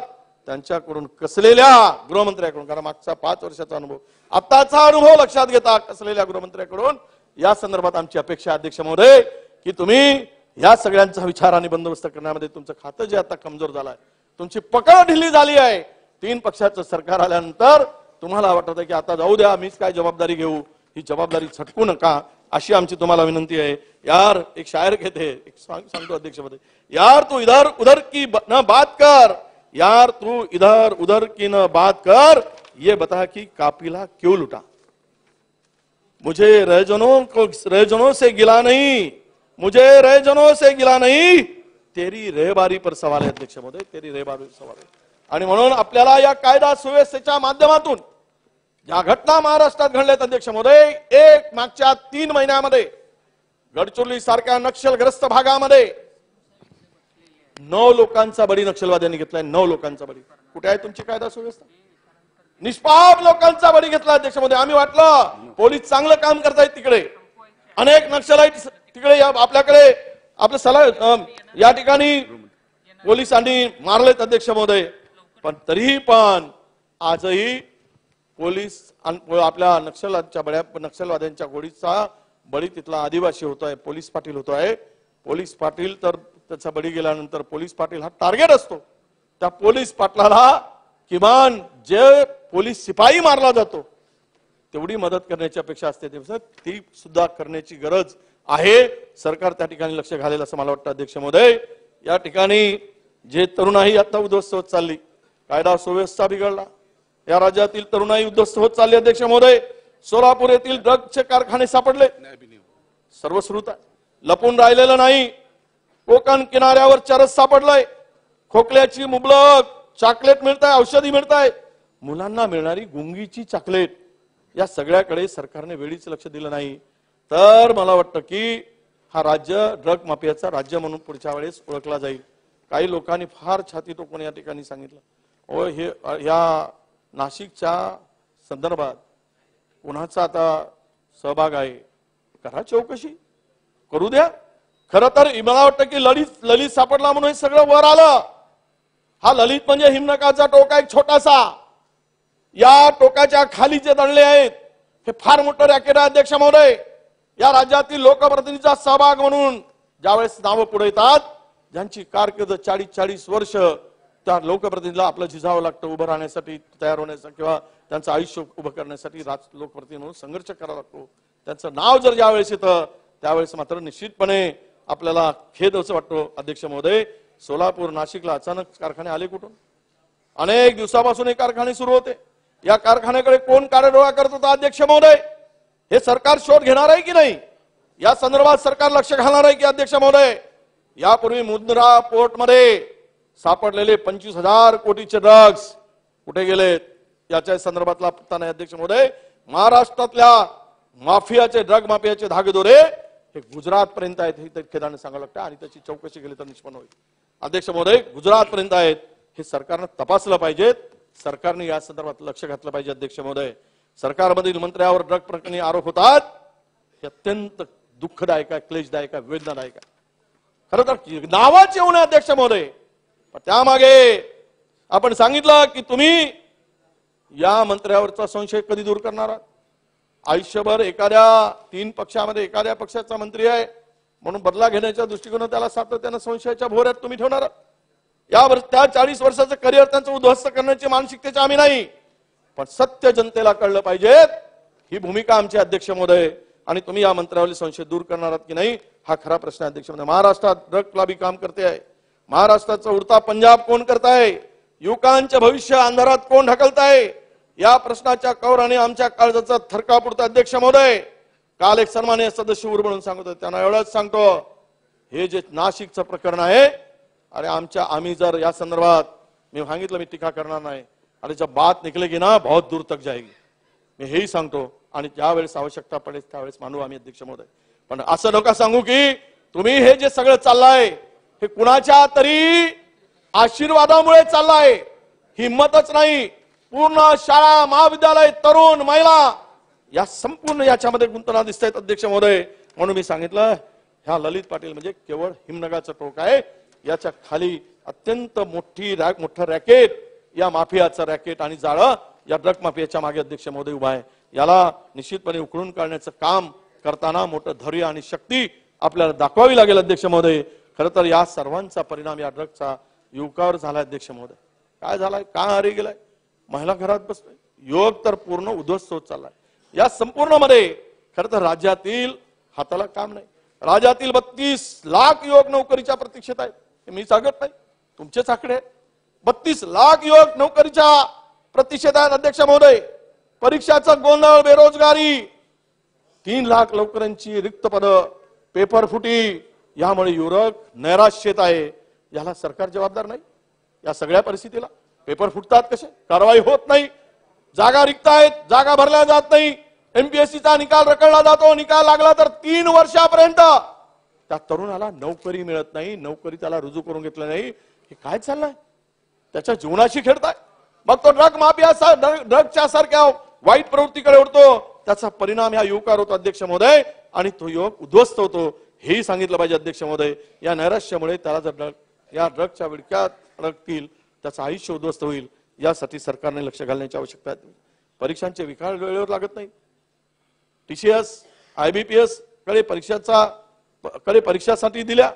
त्यांच्याकडून कसलेल्या गृहमंत्र्याकडून, कारण मागचा 5 वर्षाचा अनुभव, आताचा अनुभव लक्षात घेता कसलेल्या गृहमंत्र्याकडून या संदर्भात आमची अपेक्षा अध्यक्ष महोदय की तुम्ही या सगळ्यांचा विचार आणि बंदोबस्त करण्यामध्ये तुमचं खातं जे आता कमजोर झालंय, तुमची पकड ढिली झाली आहे. 3 पक्षाचं सरकार आल्यानंतर तुम्हाला वाटत आहे की आता जाऊ द्या, मीच काय जबाबदारी घेऊ, ही जबाबदारी छटकू नका अशी आमची तुम्हाला विनंती आहे. यार एक शायर कहते, एक सांगतो अध्यक्ष महोदय, यार तू इधर उधर की न बात कर, यार तू इधर उधर की न बात कर, ये बता कि काफिला क्यों लुटा. मुझे रहजनों से गिला नहीं, मुझे रहजनों से गिला नहीं, तेरी रहबारी पर सवाल है अध्यक्ष महोदय, तेरी रहबारी पर सवाल है. आणि म्हणून आपल्याला या कायदा सुव्यवस्थेच्या माध्यमातून ज्या घटना महाराष्ट्रात घडल्यात अध्यक्ष महोदय, एक मागच्या 3 महिन्यामध्ये गडचिरोली सारख्या नक्षलग्रस्त भागामध्ये 9 लोकांचा बळी नक्षलवाद्यांनी घेतलाय. 9 लोकांचा बळी. कुठे आहे तुमची कायदा सुव्यवस्था? निष्पाप लोकांचा बळी घेतला अध्यक्ष महोदय. आम्ही वाटलं पोलीस चांगलं काम करतायत, तिकडे अनेक नक्षलाईट तिकडे आपल्याकडे आपलं सला या ठिकाणी पोलिसांनी मारलेत अध्यक्ष महोदय. पण तरीही पण आजही पोलीस आपल्या नक्षलवाद्यांच्या गोळीचा बळी तिथला आदिवासी होतोय, पोलीस पाटील होतोय. पोलीस पाटील तर त्याचा बळी गेल्यानंतर पोलीस पाटील हा टार्गेट असतो. त्या पोलीस पाटलाला किमान जे पोलीस शिपाई मारला जातो तेवढी मदत करण्याची अपेक्षा असते, ती सुद्धा करण्याची गरज आहे. सरकार त्या ठिकाणी लक्ष घालेल असं मला वाटतं अध्यक्ष महोदय. या ठिकाणी जे तरुणाई आता उद्ध्वस्त होत चालली, कायदा सुव्यवस्था बिघडला, या राज्यातील तरुणाई उद्ध्वस्त होत चालली अध्यक्ष महोदय. सोलापूर येथील ड्रग्जचे कारखाने सापडले, सर्वश्रुत आहे, लपून राहिलेलं नाही. कोकण किनाऱ्यावर चरस सापडलंय, खोकल्याची मुबलक चॉकलेट मिळताय, औषधी मिळताय, मुलांना मिळणारी गुंगीची चॉकलेट, या सगळ्याकडे सरकारने वेळीच लक्ष दिलं नाही. तर मला वाटतं की हा राज्य ड्रग माफियाचा राज्य म्हणून पुढच्या वेळेस ओळखला जाईल. काही लोकांनी फार छाती टोकून या ठिकाणी सांगितलं, ओ हे या नाशिकच्या संदर्भात कुणाचा आता सहभाग आहे, करा चौकशी, करू द्या. खरं तर मला वाटतं की ललित सापडला म्हणून हे सगळं वर आलं. हा ललित म्हणजे हिमनकाचा टोका एक छोटासा, या टोकाच्या खाली जे दणले आहेत हे फार मोठं रॅकेट आहे अध्यक्ष महोदय. या राज्यातील लोकप्रतिनिधीचा सहभाग म्हणून ज्यावेळेस नावं पुढे येतात, ज्यांची कारकीर्द 40-40 वर्ष, त्या लोकप्रतिनिधीला आपलं झिजावं लागतं उभं राहण्यासाठी, तयार होण्यासाठी किंवा त्यांचं आयुष्य उभं करण्यासाठी लोकप्रतिनिधी म्हणून संघर्ष करावा लागतो. त्यांचं नाव जर ज्यावेळेस येतं त्यावेळेस मात्र निश्चितपणे आपल्याला खेद असं वाटतो अध्यक्ष महोदय. सोलापूर नाशिकला अचानक कारखाने आले कुठून? अनेक दिवसापासून हे कारखाने सुरू होते. या कारखान्याकडे कोण काळडोळा करत होता अध्यक्ष महोदय? हे सरकार शोध घेणार आहे की नाही? या संदर्भात सरकार लक्ष घालणार आहे की अध्यक्ष महोदय? यापूर्वी मुंद्रा पोर्ट मध्ये सापडलेले 25,000 कोटीचे ड्रग्ज कुठे गेलेत याच्या संदर्भातला पत्ता नाही अध्यक्ष महोदय. महाराष्ट्रातल्या माफियाचे, ड्रग माफियाचे धागेदोरे हे गुजरात पर्यंत आहेत हे खेदाने सांगावं लागतं आणि त्याची चौकशी केली तर निष्पन्न होईल. अध्यक्ष महोदय, गुजरात पर्यंत आहेत हे सरकारनं तपासलं पाहिजेत. सरकारने या संदर्भात लक्ष घातलं पाहिजे अध्यक्ष महोदय. सरकारमधील मंत्र्यावर ड्रग प्रकरणी आरोप होतात हे अत्यंत दुःखदायक आहे, क्लेशदायक आहे, वेदनादायक आहे. खरं तर नावाचे येऊन अध्यक्ष महोदय, पण त्यामागे आपण सांगितलं की तुम्ही या मंत्र्यावरचा संशय कधी दूर करणार आहात? आयुष्यभर एखाद्या 3 पक्षामध्ये एखाद्या पक्षाचा मंत्री आहे म्हणून बदला घेण्याच्या दृष्टिकोनात त्याला सातत्यानं संशयाच्या भोवऱ्यात तुम्ही ठेवणार आहात. यावर त्या 40 वर्षाचं करिअर त्यांचं उद्ध्वस्त करण्याची मानसिकतेचे आम्ही नाही, पण सत्य जनतेला कळलं पाहिजे ही भूमिका आमची अध्यक्ष महोदय. आणि तुम्ही या मंत्र्यावरील संशय दूर करणार आहात की नाही हा खरा प्रश्न अध्यक्ष महोदय. महाराष्ट्रात ड्रग लॉबी काम करते आहे. महाराष्ट्राचा उडता पंजाब कोण करताय? युवकांचे भविष्य अंधारात कोण ढकलताय? या प्रश्नाच्या कौराने आमच्या काळजाचा थरकाप उडतो अध्यक्ष महोदय. काल एक सन्माननीय सदस्य उर म्हणून सांगत होते, त्यांना एवढंच सांगतो, हे जे नाशिकचं प्रकरण आहे, अरे आम्ही जर या संदर्भात मी सांगितलं मी टीका करणार नाही, आणि जब बात निकलेगी ना बहुत दूर तक जाएगी, मी हेही सांगतो. आणि ज्यावेळेस आवश्यकता पडेल त्यावेळेस मानू आम्ही अध्यक्ष महोदय. पण असं नका सांगू की तुम्ही हे जे सगळं चाललंय हे कुणाच्या तरी आशीर्वादामुळे चाललंय. हिंमतच नाही. पूर्ण शाळा, महाविद्यालय, तरुण, महिला या संपूर्ण याच्यामध्ये गुंतवणूक दिसत आहेत अध्यक्ष महोदय. म्हणून मी सांगितलं ह्या ललित पाटील म्हणजे केवळ हिमनगाचं टोक आहे. याच्या खाली अत्यंत मोठं रॅकेट, या माफियाचं रॅकेट आणि जाळं या ड्रग माफियाच्या मागे अध्यक्ष महोदय उभा आहे. याला निश्चितपणे उकळून काढण्याचं काम करताना मोठं धैर्य आणि शक्ती आपल्याला दाखवावी लागेल अध्यक्ष महोदय. खरं तर या सर्वांचा परिणाम या ड्रगचा युवकावर झाला अध्यक्ष महोदय. काय झालाय? का हरी गेलाय? महिला घरात बसलाय. युवक तर पूर्ण उद्ध्वस्त होत चाललाय. या संपूर्ण मध्ये खरं तर राज्यातील हाताला काम नाही. राज्यातील 32 लाख युवक नोकरीच्या प्रतीक्षेत आहेत. हे मी सांगत नाही, तुमचेच आकडे आहेत. 32 लाख युवक नोकरीच्या प्रतीक्षेत आहेत अध्यक्ष महोदय. परीक्षाचा गोंधळ, बेरोजगारी, 3 लाख नोकऱ्यांची रिक्त पद, पेपर फुटी, यामुळे युवक नैराश्येत आहे. याला सरकार जबाबदार नाही? या सगळ्या परिस्थितीला पेपर फुटतात कसे? कारवाई होत नाही. जागा रिक्त आहेत, जागा भरल्या जात नाही. एमपीएससीचा निकाल रखडला जातो, निकाल लागला तर 3 वर्षापर्यंत त्या तरुणाला नोकरी मिळत नाही. नोकरी त्याला रुजू करून घेतलं नाही. हे काय चाललंय? त्याच्या जीवनाशी खेळताय. मग तो ड्रग माफिया, ड्रगच्या सारख्या वाईट प्रवृत्तीकडे उडतो. त्याचा परिणाम या युवकावर होतो अध्यक्ष महोदय, आणि तो युवक उद्ध्वस्त होतो. हेही सांगितलं पाहिजे अध्यक्ष महोदय. या नैराश्यामुळे त्याला जर या ड्रगच्या विळख्यात अडकतील, त्याचं आयुष्य उद्ध्वस्त होईल. यासाठी सरकारने लक्ष घालण्याची आवश्यकता आहे. परीक्षांचे निकाल वेळेवर लागत नाही. टीसीएस, IBPS कडे परीक्षासाठी दिल्या,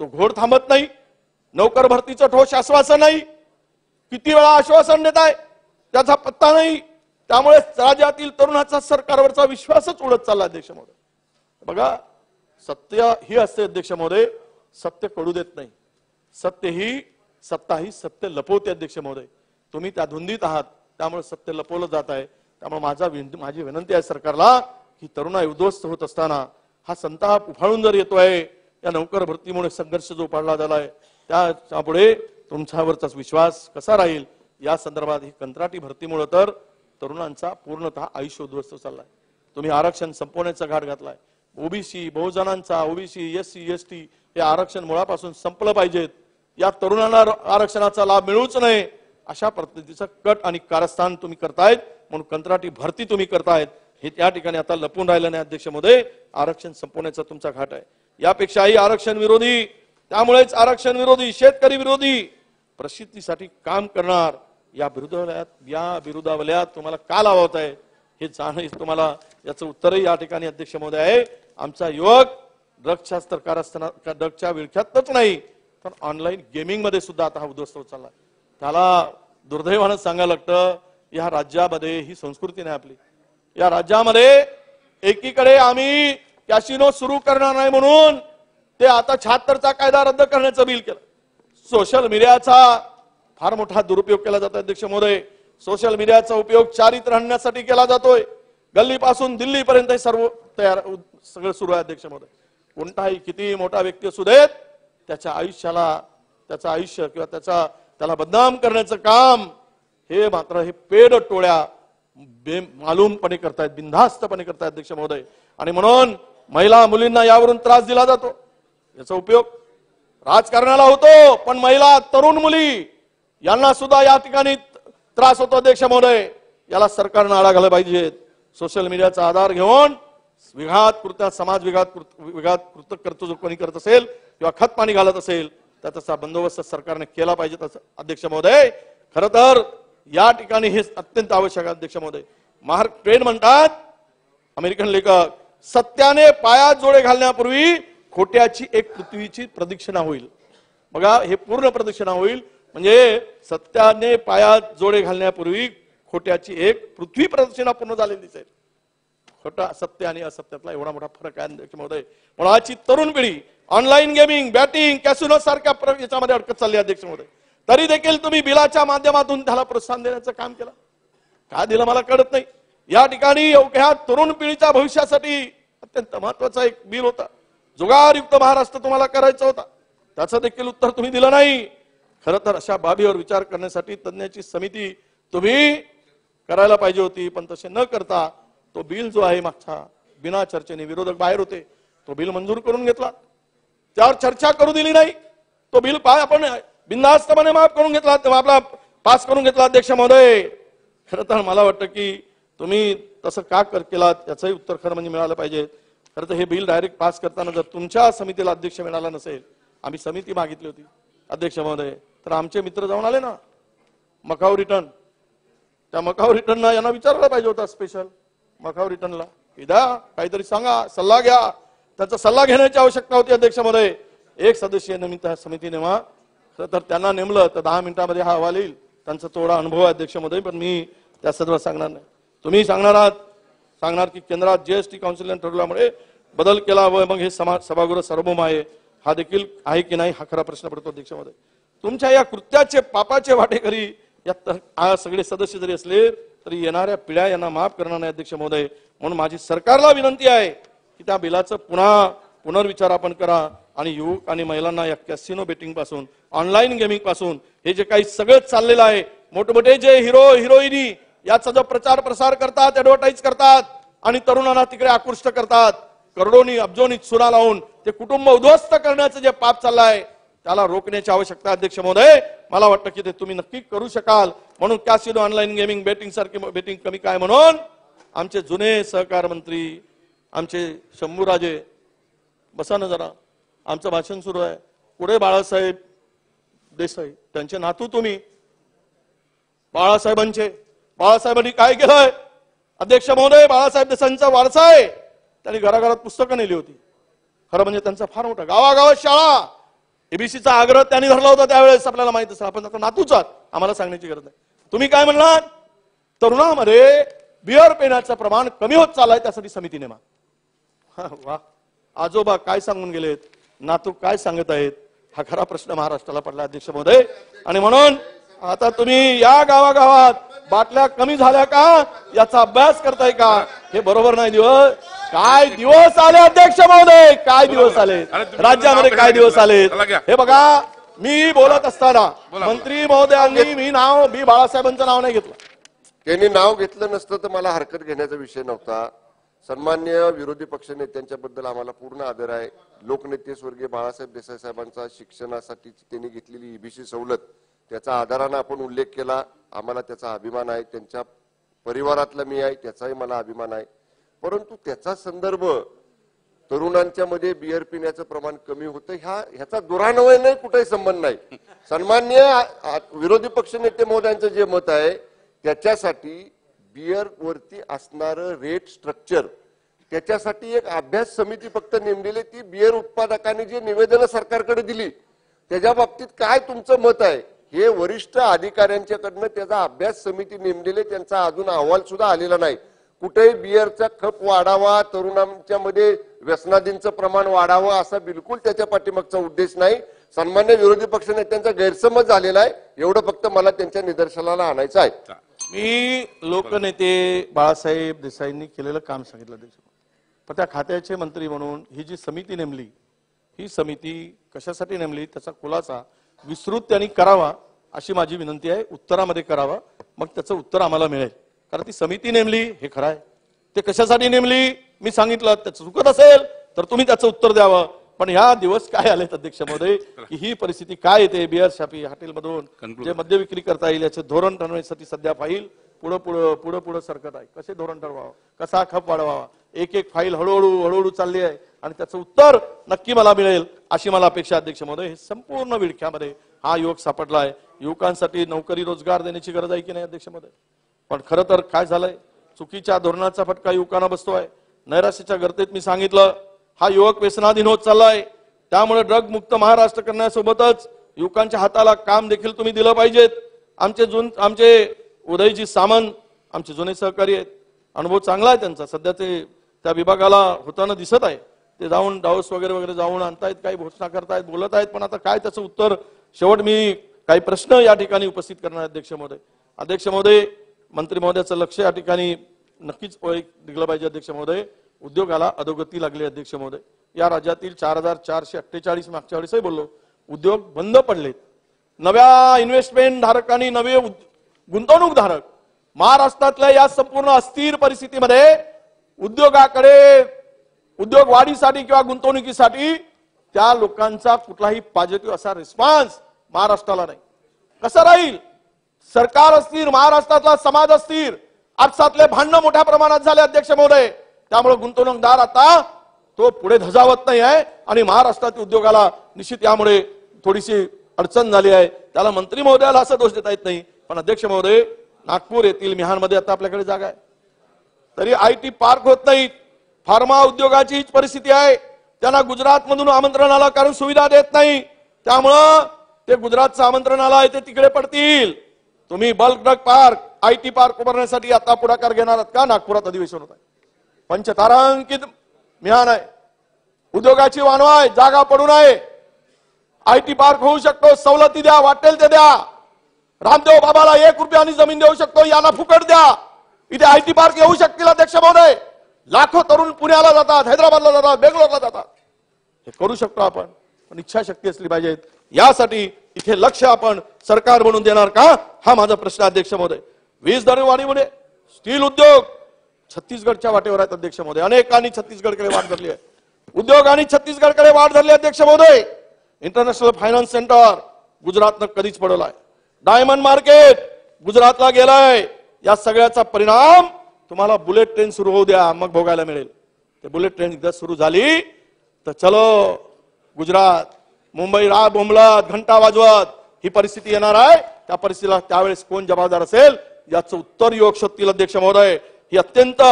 तो घोड थांबत नाही. नोकर भरतीचं ठोस आश्वासन नाही. किती वेळा आश्वासन देत आहे त्याचा पत्ता नाही. त्यामुळे राज्यातील तरुणाचा सरकारवरचा विश्वासच उडत चालला अध्यक्ष महोदय. बघा, सत्य ही असते अध्यक्ष महोदय, सत्य कळू देत नाही. सत्ता ही सत्य लपवते अध्यक्ष महोदय. तुम्ही त्या धुंदीत आहात, त्यामुळे सत्य लपवलं जात आहे. त्यामुळे माझी विनंती आहे सरकारला की तरुणाई उद्ध्वस्त होत असताना हा संताप उफाळून जर येतोय, या नोकर भरतीमुळे संघर्ष जो पाडला झालाय त्यापुढे तुमच्यावरचाच विश्वास कसा राहील? या संदर्भात ही कंत्राटी भरतीमुळे तर तरुणांचा पूर्णतः आयुष्य उद्ध्वस्त चाललाय. तुम्ही आरक्षण संपवण्याचा घाट घातलाय. ओबीसी, बहुजनांचा, ओबीसी, SC, ST हे आरक्षण मुळापासून संपलं पाहिजेत. या तरुणांना आरक्षणाचा लाभ मिळूच नये अशा पद्धतीचं कट आणि कारस्थान तुम्ही करतायत. म्हणून कंत्राटी भरती तुम्ही करतायत. हे त्या ठिकाणी आता लपून राहिलं नाही अध्यक्ष महोदय. आरक्षण संपवण्याचा तुमचा घाट आहे. यापेक्षाही आरक्षण विरोधी, त्यामुळेच आरक्षण विरोधी, शेतकरी विरोधी, प्रसिद्धीसाठी काम करणार या विरोधावल्यात तुम्हाला का लावत आहे हे जाणं तुम्हाला याचं उत्तरही या ठिकाणी अध्यक्ष महोदय आहे. आमचा युवक ड्रग्सच्या विळख्यातच नाही पण ऑनलाईन गेमिंग मध्ये सुद्धा आता हा उद्ध्वस्त होत चालला. त्याला दुर्दैवानं सांगायला लागतं या राज्यामध्ये ही संस्कृती नाही आपली. या राज्यामध्ये एकीकडे आम्ही कॅसिनो सुरू करणार नाही म्हणून ते आता 76चा कायदा रद्द करण्याचं बिल केलं. सोशल मीडियाचा फार मोठा दुरुपयोग केला जातो अध्यक्ष महोदय. सोशल मीडियाचा उपयोग चारित्र्य आणण्यासाठी केला जातोय. गल्लीपासून दिल्लीपर्यंत सर्व सगळं सुरू आहे अध्यक्ष महोदय. कोणताही किती मोठा व्यक्ती असू देत त्याच्या आयुष्य किंवा त्याला बदनाम करण्याचं काम हे मात्र हे पेड टोळ्या बेमालूमपणे करतायत, बिनधास्तपणे करतायत अध्यक्ष महोदय. आणि म्हणून महिला मुलींना यावरून त्रास दिला जातो. याचा उपयोग राजकारणाला होतो पण महिला तरुण मुली यांना सुद्धा या ठिकाणी त्रास होतो अध्यक्ष महोदय. याला सरकारनं आळा घालायला पाहिजे. सोशल मीडियाचा आधार घेऊन समाज विघात करतो जो कोणी करत असेल किंवा खत पाणी घालत असेल त्याचा बंदोबस्त सरकारने केला पाहिजे अध्यक्ष महोदय. खरं तर या ठिकाणी हे अत्यंत आवश्यक आहे अध्यक्ष महोदय. मार्क ट्वेन म्हणतात, अमेरिकन लेखक, सत्याने पायात जोडे घालण्यापूर्वी खोट्याची एक पृथ्वीची प्रदक्षिणा होईल. बघा हे पूर्ण प्रदक्षिणा होईल म्हणजे सत्याने पायात जोडे घालण्यापूर्वी खोट्याची एक पृथ्वी प्रदक्षिणा पूर्ण झालेली दिसेल. खोटा सत्य आणि असत्यातला एवढा मोठा फरक आहे अध्यक्ष महोदय. म्हणून आजची तरुण पिढी ऑनलाईन गेमिंग, बॅटिंग, कॅसिनो सारख्या याच्यामध्ये अडकत चालली अध्यक्ष महोदय. तरी देखील तुम्ही बिलाच्या माध्यमातून त्याला प्रोत्साहन देण्याचं काम केलं. का दिलं मला कळत नाही. या ठिकाणी ह्या तरुण पिढीच्या भविष्यासाठी अत्यंत महत्वाचा एक बिल होता. जुगारयुक्त महाराष्ट्र तुम्हाला करायचा होता. त्याचं देखील उत्तर तुम्ही दिलं नाही. खरं तर अशा बाबीवर विचार करण्यासाठी तज्ञाची समिती तुम्ही करायला पाहिजे होती पण तसे न करता तो बिल जो आहे मागच्या बिना चर्चेने विरोधक बाहेर होते तो बिल मंजूर करून घेतला. त्यावर चर्चा करू दिली नाही. तो बिल आपण बिनधास्तपणे माफ करून घेतला, आपला पास करून घेतला अध्यक्ष महोदय. खरं तर मला वाटतं की तुम्ही तसं का केलात याचंही उत्तर खरं म्हणजे मिळालं पाहिजे. खरं तर हे बिल डायरेक्ट पास करताना जर तुमच्या समितीला अध्यक्ष मिळाला नसेल, आम्ही समिती मागितली होती अध्यक्ष महोदय, तर आमचे मित्र जाऊन आले ना मकाऊ रिटर्न. त्या मकाऊ रिटर्नला यांना विचारलं पाहिजे होता स्पेशल मकाऊ रिटर्नला द्या काहीतरी सांगा, सल्ला घ्या. त्याचा सल्ला घेण्याची आवश्यकता होती अध्यक्ष महोदय. एक सदस्यीय निमित्त समिती नेमा. तर त्यांना नेमलं तर 10 मिनिटांमध्ये हा अहवाल येईल. त्यांचा थोडा अनुभव आहे अध्यक्ष महोदय पण मी त्या संदर्भात सांगणार नाही. तुम्ही सांगणार की केंद्रात जीएसटी काउन्सिलने ठरवल्यामुळे बदल केला व मग हे सभागृह सार्वभौम आहे हा देखील आहे की नाही हा खरा प्रश्न पडतो अध्यक्ष महोदय. तुमच्या या कृत्याचे पापाचे वाटेकरी या सगळे सदस्य जरी असले तरी येणाऱ्या पिढ्या यांना माफ करणार नाही अध्यक्ष महोदय. म्हणून माझी सरकारला विनंती आहे की त्या बिलाचं पुनर्विचार आपण करा आणि युवक आणि महिलांना या कॅसिनो बेटिंग पासून, ऑनलाईन गेमिंग पासून हे जे काही सगळं चाललेलं आहे, मोठमोठे जे हिरोईनी याचा जो प्रचार प्रसार करतात, ऍडव्हर्टाईज करतात आणि तरुणांना तिकडे आकृष्ट करतात, करोडोनी अब्जोनी चुना लावून ते कुटुंब उद्ध्वस्त करण्याचं जे पाप चाललंय त्याला रोखण्याची आवश्यकता अध्यक्ष महोदय. मला वाटतं की ते तुम्ही नक्की करू शकाल. म्हणून कॅसिनो, ऑनलाईन गेमिंग, बेटिंग सारखे बेटिंग कमी काय म्हणून आमचे जुने सहकार मंत्री आमचे शंभूराजे बसा ना जरा, आमचं भाषण सुरू आहे. पुढे बाळासाहेब देसाई त्यांचे नातू तुम्ही. बाळासाहेबांनी काय केलंय अध्यक्ष महोदय? बाळासाहेब देसाईंचा वारसा आहे. त्यांनी घराघरात पुस्तकं नेली होती. खरं म्हणजे त्यांचा फार मोठा गावागावात शाळा, एबीसीचा आग्रह त्यांनी धरला होता त्यावेळेस आपल्याला माहित असेल. आपण आता नातूच आहात, आम्हाला सांगण्याची गरज नाही. तुम्ही काय म्हणलात? तरुणामध्ये बिअर पिण्याचं प्रमाण कमी होत चाललंय त्यासाठी समिती नेमा. वा, आजोबा काय सांगून गेलेत, नातू काय सांगत आहेत, हा खरा प्रश्न महाराष्ट्राला पडला अध्यक्ष महोदय. आणि म्हणून आता तुम्ही या गावागावात बाटल्या कमी झाल्या का याचा अभ्यास करताय का? हे बरोबर नाही. काय दिवस आले अध्यक्ष महोदय, काय दिवस आले राज्यामध्ये, काय दिवस आले हे बघा. मी बोलत असताना मंत्री महोदयांनी मी बाळासाहेबांचं नाव नाही घेतलं. त्यांनी नाव घेतलं नसतं तर मला हरकत घेण्याचा विषय नव्हता. सन्मान्य विरोधी पक्षनेत्यांच्याबद्दल आम्हाला पूर्ण आदर आहे. लोकनेते स्वर्गीय बाळासाहेब देसाई साहेबांचा शिक्षणासाठी त्यांनी घेतलेली ईबीसी सवलत त्याचा आदरानं आपण उल्लेख केला. आम्हाला त्याचा अभिमान आहे. त्यांच्या परिवारातला मी आहे त्याचाही मला अभिमान आहे. परंतु त्याचा संदर्भ तरुणांच्या मध्ये बियर पिण्याचं प्रमाण कमी होतं ह्याचा दुरान्वय नाही, कुठेही संबंध नाही. सन्माननीय विरोधी पक्ष नेते महोदयांचं जे मत आहे त्याच्यासाठी बियर वरती असणारं रेट स्ट्रक्चर, त्याच्यासाठी एक अभ्यास समिती फक्त नेमलेली. ती बियर उत्पादकांनी जे निवेदन सरकारकडे दिली त्याच्या बाबतीत काय तुमचं मत आहे हे वरिष्ठ अधिकाऱ्यांच्याकडनं त्याचा अभ्यास समिती नेमलेली, त्यांचा अजून अहवाल सुद्धा आलेला नाही. कुठेही बियरचा खप वाढावा, तरुणांच्या मध्ये व्यसनाधींचं प्रमाण वाढावं असा बिलकुल त्याच्या पाठीमागचा उद्देश नाही. सन्मान्य विरोधी पक्ष नेत्यांचा गैरसमज झालेला आहे, एवढं फक्त मला त्यांच्या निदर्शनाला आणायचं आहे. मी लोकनेते बाळासाहेब देसाईंनी केलेलं काम सांगितलं अध्यक्ष. पण त्या खात्याचे मंत्री म्हणून ही जी समिती नेमली, ही समिती कशासाठी नेमली त्याचा खुलासा विस्तृत त्यांनी करावा अशी माझी विनंती आहे. उत्तरामध्ये करावा, मग त्याचं उत्तर आम्हाला मिळेल. कारण ती समिती नेमली हे खरं आहे, ते कशासाठी नेमली मी सांगितलं. त्याचं चुकत असेल तर तुम्ही त्याचं उत्तर द्यावं. पण ह्या दिवस काय आलेत अध्यक्ष महोदय की ही परिस्थिती काय येते, बिअर शॉपी हॉटेलमधून जे मद्य विक्री करता येईल याचे धोरण ठरवण्यासाठी सध्या फाईल पुढं सरकत आहे. कसे धोरण ठरवावं, कसा खप वाढवावा, एक फाईल हळूहळू चालली आहे आणि त्याचं उत्तर नक्की मला मिळेल अशी मला अपेक्षा. अध्यक्ष महोदय, हे संपूर्ण विळख्यामध्ये हा युवक सापडला आहे. युवकांसाठी नोकरी रोजगार देण्याची गरज आहे की नाही अध्यक्ष महोदय. पण खरं तर काय झालंय, चुकीच्या धोरणाचा फटका युवकांना बसतोय. नैराश्याच्या गर्तेत मी सांगितलं हा युवक व्यसनाधीन होत चाललाय. त्यामुळे ड्रग मुक्त महाराष्ट्र करण्यासोबतच युवकांच्या हाताला काम देखील तुम्ही दिलं पाहिजेत. आमचे उदयजी सामंत आमचे जुने सहकारी आहेत, अनुभव चांगला आहे त्यांचा. सध्या ते त्या विभागाला होताना दिसत आहे. ते जाऊन डाऊस वगैरे जाऊन आणतायत, काही घोषणा करतायत, बोलत आहेत. पण आता काय त्याचं उत्तर, शेवट मी काही प्रश्न या ठिकाणी उपस्थित करणार अध्यक्ष महोदय. अध्यक्ष महोदय, मंत्री महोदयाचं लक्ष या ठिकाणी नक्कीच दिलं पाहिजे. अध्यक्ष महोदय, उद्योगाला अधोगती लागली. अध्यक्ष महोदय, या राज्यातील 4448 मागच्या वेळेसही बोललो उद्योग बंद पडलेत. नव्या इन्व्हेस्टमेंट धारकांनी, नवे गुंतवणूकधारक महाराष्ट्रातल्या या संपूर्ण अस्थिर परिस्थितीमध्ये उद्योगाकडे, उद्योग वाढीसाठी किंवा गुंतवणुकीसाठी त्या लोकांचा कुठलाही पॉझिटिव्ह असा रिस्पॉन्स महाराष्ट्राला नाही. कसं राहील, सरकार अस्थिर, महाराष्ट्रातला समाज अस्थिर, आपसातले भांडणं मोठ्या प्रमाणात झाले अध्यक्ष महोदय. त्यामुळे गुंतवणूकदार आता तो पुढे धजावत नाही आहे आणि महाराष्ट्रातील उद्योगाला निश्चित यामुळे थोडीशी अडचण झाली आहे. त्याला मंत्री महोदयाला असं दोष देता येत नाही. पण अध्यक्ष महोदय, नागपूर येथील मिहानमध्ये आता आपल्याकडे जागा आहे, तरी IT पार्क होत नाहीत. फार्मा उद्योगाची हीच परिस्थिती आहे. त्यांना गुजरात मधून आमंत्रण आलं कारण सुविधा देत नाही. त्यामुळं ते गुजरातचं आमंत्रण आलं ते तिकडे पडतील. तुम्ही bulk drug park, IT park उभारण्यासाठी आता पुढाकार घेणार आहात का? नागपुरात अधिवेशन होत आहे, पंचतारांकित मिहान आहे, उद्योगाची वानवा आहे, जागा पडून आहे. IT पार्क होऊ शकतो, सवलती द्या, वाटेल ते द्या. रामदेव बाबाला 1 रुपयानी जमीन देऊ शकतो, याला फुकट द्या. इथे IT पार्क येऊ शकतील अध्यक्ष महोदय. लाखो तरुण पुण्याला जातात, हैदराबादला जातात, बेंगलोरला जातात. हे करू शकतो आपण, पण इच्छाशक्ती असली पाहिजे. यासाठी इथे लक्ष आपण सरकार म्हणून देणार का, हा माझा प्रश्न अध्यक्ष महोदय. वीज दरवाढीमुळे स्टील उद्योग छत्तीसगडच्या वाटेवर आहेत अध्यक्ष महोदय. अनेकांनी छत्तीसगडकडे वाट धरली आहे, उद्योगांनी छत्तीसगडकडे वाट धरली अध्यक्ष महोदय. इंटरनॅशनल फायनान्स सेंटर गुजरातनं कधीच पडवलं आहे. डायमंड मार्केट गुजरातला गेलाय. या सगळ्याचा परिणाम तुम्हाला बुलेट ट्रेन सुरू होऊ द्या, मग भोगायला मिळेल. ते बुलेट ट्रेन एकदा सुरू झाली तर चलो गुजरात, मुंबई राह बोंबलत, घंटा वाजवत ही परिस्थिती येणार आहे. त्या परिस्थितीला त्यावेळेस कोण जबाबदार असेल याचं उत्तर युवक शोधतील अध्यक्ष महोदय. ही अत्यंत,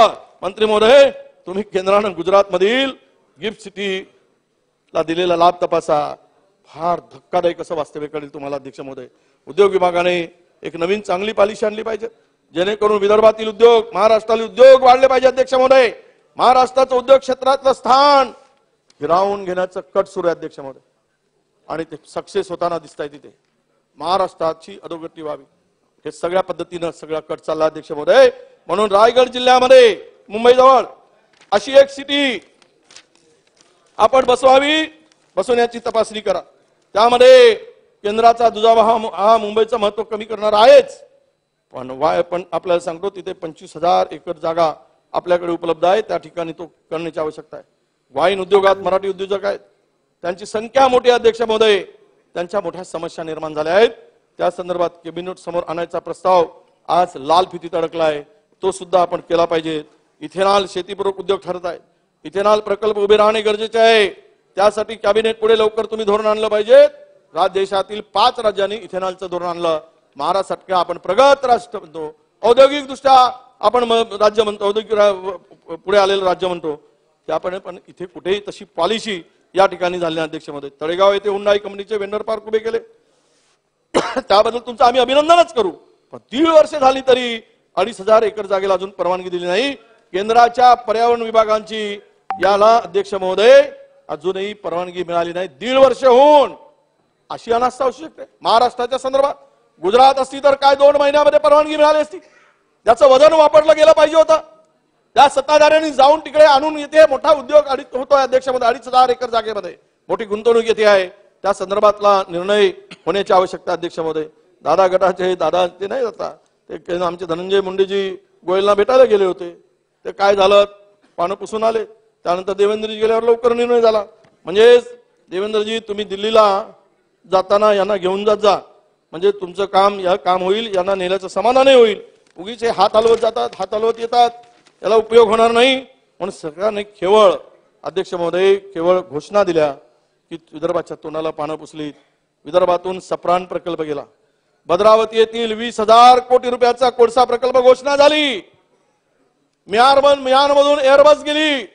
मंत्री महोदय, तुम्ही केंद्रानं गुजरात मधील गिफ्ट सिटीला दिलेला लाभ तपासा. फार धक्कादायक असं वास्तव्य कळेल तुम्हाला अध्यक्ष महोदय. उद्योग विभागाने एक नवीन चांगली पॉलिसी आणली पाहिजे जेणेकरून विदर्भातील उद्योग, महाराष्ट्रातील उद्योग वाढले पाहिजे अध्यक्ष महोदय. महाराष्ट्राचं उद्योग क्षेत्रातलं स्थान हिरावून घेण्याचं कट सुरू आहे अध्यक्ष महोदय आणि ते सक्सेस होताना दिसत आहे. तिथे महाराष्ट्राची अधोगती व्हावी हे सगळ्या पद्धतीनं सगळा कट चालला अध्यक्ष महोदय. म्हणून रायगड जिल्ह्यामध्ये मुंबईजवळ अशी एक सिटी आपण बसवण्याची तपासणी करा. त्यामध्ये केंद्राचा दुजाभा हा मुंबईचं महत्व कमी करणार आहेच, पण आपल्याला सांगतो तिथे 25,000 एकर जागा आपल्याकडे उपलब्ध आहे. त्या ठिकाणी तो करण्याची आवश्यकता आहे. वाईन उद्योगात मराठी उद्योजक आहेत, त्यांची संख्या मोठी अध्यक्ष महोदय. त्यांच्या मोठ्या समस्या निर्माण झाल्या आहेत. त्या संदर्भात कॅबिनेट समोर आणायचा प्रस्ताव आज लाल फितीत अडकला आहे. तो सुद्धा आपण केला पाहिजे. इथेनॉल शेतीपूरक उद्योग ठरत आहे. इथेनॉल प्रकल्प उभे राहणे गरजेचे आहे. त्यासाठी कॅबिनेट पुढे लवकर तुम्ही धोरण आणलं पाहिजे. देशातील 5 राज्यांनी इथेनॉलचं धोरण आणलं. महाराष्ट्रात आपण प्रगत राष्ट्र म्हणतो, औद्योगिक दृष्ट्या आपण राज्य म्हणतो, औद्योगिक पुढे आलेलं राज्य म्हणतो. त्यापणे पण इथे कुठेही तशी पॉलिसी या ठिकाणी झाली. अध्यक्ष महोदय, तळेगाव येथे हुंडाई कंपनीचे वेंडर पार्क उभे केले, त्याबद्दल तुमचं आम्ही अभिनंदनच करू. पण 1.5 वर्ष झाली तरी 2,500 एकर जागेला अजून परवानगी दिली नाही. केंद्राच्या पर्यावरण विभागांची याला अध्यक्ष महोदय अजूनही परवानगी मिळाली नाही. 1.5 वर्ष होऊन अशी अनास्था असू शकते महाराष्ट्राच्या संदर्भात. गुजरात असती तर काय 2 महिन्यामध्ये परवानगी मिळाली असती. त्याचं वजन वापरलं गेलं पाहिजे होतं. त्या सत्ताधाऱ्यांनी जाऊन तिकडे आणून येते मोठा उद्योग होतोय अध्यक्ष महोदय. 2,500 एकर जागेमध्ये मोठी गुंतवणूक येते आहे. त्या संदर्भातला निर्णय होण्याची आवश्यकता अध्यक्ष महोदय. दादा गटाचे दादा ते नाही जाता ते आमचे धनंजय मुंडेजी गोयलला भेटायला गेले होते. ते काय झालं, पानं पुसून आले. त्यानंतर देवेंद्रजी गेल्यावर लवकर निर्णय झाला. म्हणजे देवेंद्रजी तुम्ही दिल्लीला जाताना यांना घेऊन जात जा, म्हणजे तुमचं काम होईल, यांना नेल्याचं समाधानही होईल. उगीच हात हलवत जातात, हात हलवत येतात, याला उपयोग होणार नाही. म्हणून सरकारने केवळ अध्यक्ष महोदय केवळ घोषणा दिल्या की विदर्भाच्या तोंडाला पानं पुसलीत. विदर्भातून सप्राण प्रकल्प गेला. भद्रावती येथील 20,000 कोटी रुपयाचा कोळसा प्रकल्प घोषणा झाली. म्यानमधून एअरबस गेली.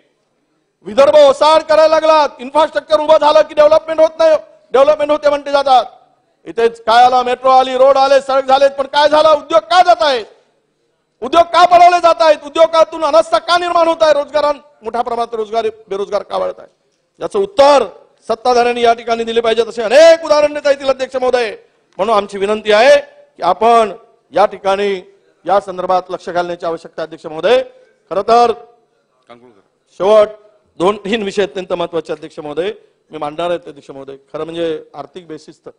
विदर्भ ओसाड करायला लागला. इन्फ्रास्ट्रक्चर उभं झालं की डेव्हलपमेंट होत नाही, डेव्हलपमेंट होते म्हणते जातात. इथे काय आला, मेट्रो आली, रोड आले, सडक झालेत, पण काय झालं, उद्योग का जात आहेत, उद्योग का पळवले जात आहेत, उद्योगातून अनास्था का निर्माण होत आहे, मोठ्या प्रमाणात बेरोजगार का वाढत आहे, याचं उत्तर सत्ताधाऱ्यांनी या ठिकाणी दिले पाहिजे. असे अनेक उदाहरण देता येतील अध्यक्ष महोदय. म्हणून आमची विनंती आहे की आपण या ठिकाणी या संदर्भात लक्ष घालण्याची आवश्यकता अध्यक्ष महोदय. खरं तर शेवट 2-3 विषय अत्यंत महत्वाचे अध्यक्ष महोदय मी मांडणार आहे अध्यक्ष महोदय. खरं म्हणजे आर्थिक बेसिस तर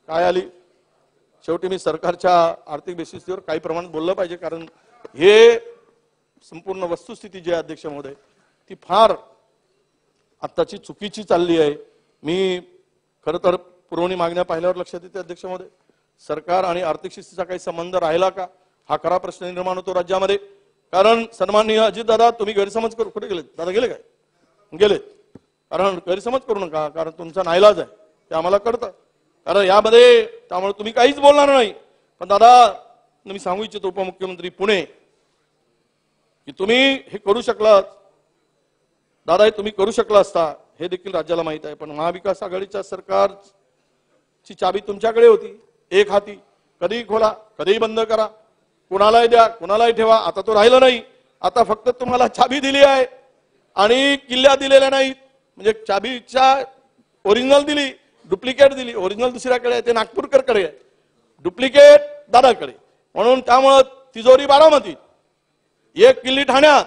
काय आली, शेवटी मी सरकारच्या आर्थिक बेसिसवर काही प्रमाणात बोललं पाहिजे, कारण हे संपूर्ण वस्तुस्थिती जी आहे अध्यक्ष महोदय ती फार आत्ताची चुकीची चालली आहे. मी खरं तर पुरवणी मागण्या पाहिल्यावर लक्षात येते अध्यक्ष महोदय, सरकार आणि आर्थिक शिस्तीचा काही संबंध राहिला का हा खरा प्रश्न निर्माण होतो राज्यामध्ये. कारण सन्माननीय अजित दादा, तुम्ही गैरसमज करू, कुठे गेलेत दादा, गेले काय, गेलेत, कारण गैरसमज करू नका, कारण तुमचा नाईलाज आहे ते आम्हाला कळतं. कारण यामध्ये त्यामुळे तुम्ही काहीच बोलणार नाही. पण दादा मी सांगू इच्छितो उपमुख्यमंत्री पुणे की तुम्ही हे करू शकलात दादा, हे तुम्ही करू शकला असता हे देखील राज्याला माहित आहे. पण महाविकास आघाडीच्या सरकारची चाबी तुमच्याकडे होती, एक हाती, कधीही खोला कधीही बंद करा, कुणालाही द्या कुणालाही ठेवा. आता तो राहिला नाही. आता फक्त तुम्हाला चाबी दिली आहे आणि किल्ल्या दिलेल्या नाहीत. म्हणजे चाबीच्या ओरिजिनल दिली, डुप्लिकेट दिली. ओरिजिनल दुसऱ्याकडे आहे, ते नागपूरकरकडे आहे, डुप्लिकेट दादाकडे. म्हणून त्यामुळं तिजोरी बारामतीत, एक किल्ली ठाण्यात,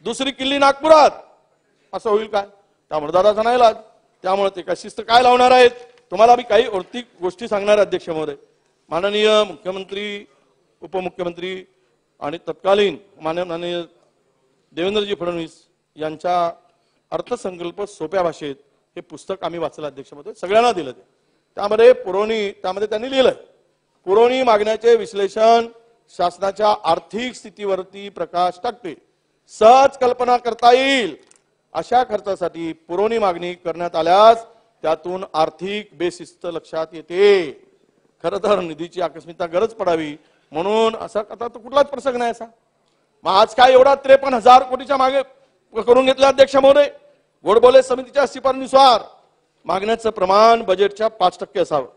दुसरी किल्ली नागपुरात, असं होईल काय. त्यामुळे दादाचा नाही लाज. त्यामुळे ते काय शिस्त काय लावणार आहेत. तुम्हाला मी काही और्थिक गोष्टी सांगणार अध्यक्ष महोदय. माननीय मुख्यमंत्री, उपमुख्यमंत्री आणि तत्कालीन माननीय देवेंद्रजी फडणवीस यांच्या अर्थसंकल्प सोप्या भाषेत हे पुस्तक आम्ही वाचलं अध्यक्ष महोदय, सगळ्यांना दिलं. ते त्यामध्ये त्यांनी लिहिलंय पुरवणी मागण्याचे विश्लेषण शासनाच्या आर्थिक स्थितीवरती प्रकाश टाकते. सहज कल्पना करता येईल अशा खर्चासाठी पुरवणी मागणी करण्यात आल्यास त्यातून आर्थिक बेशिस्त लक्षात येते. खरं तर निधीची आकस्मिकता गरज पडावी म्हणून असा आता तर कुठलाच प्रसंग नाही असा. मग आज काय एवढा 53,000 कोटीच्या मागे करून घेतला अध्यक्ष महोदय. गोडबोले समितीच्या शिफारशीनुसार मागण्याचं प्रमाण बजेटच्या 5% असावं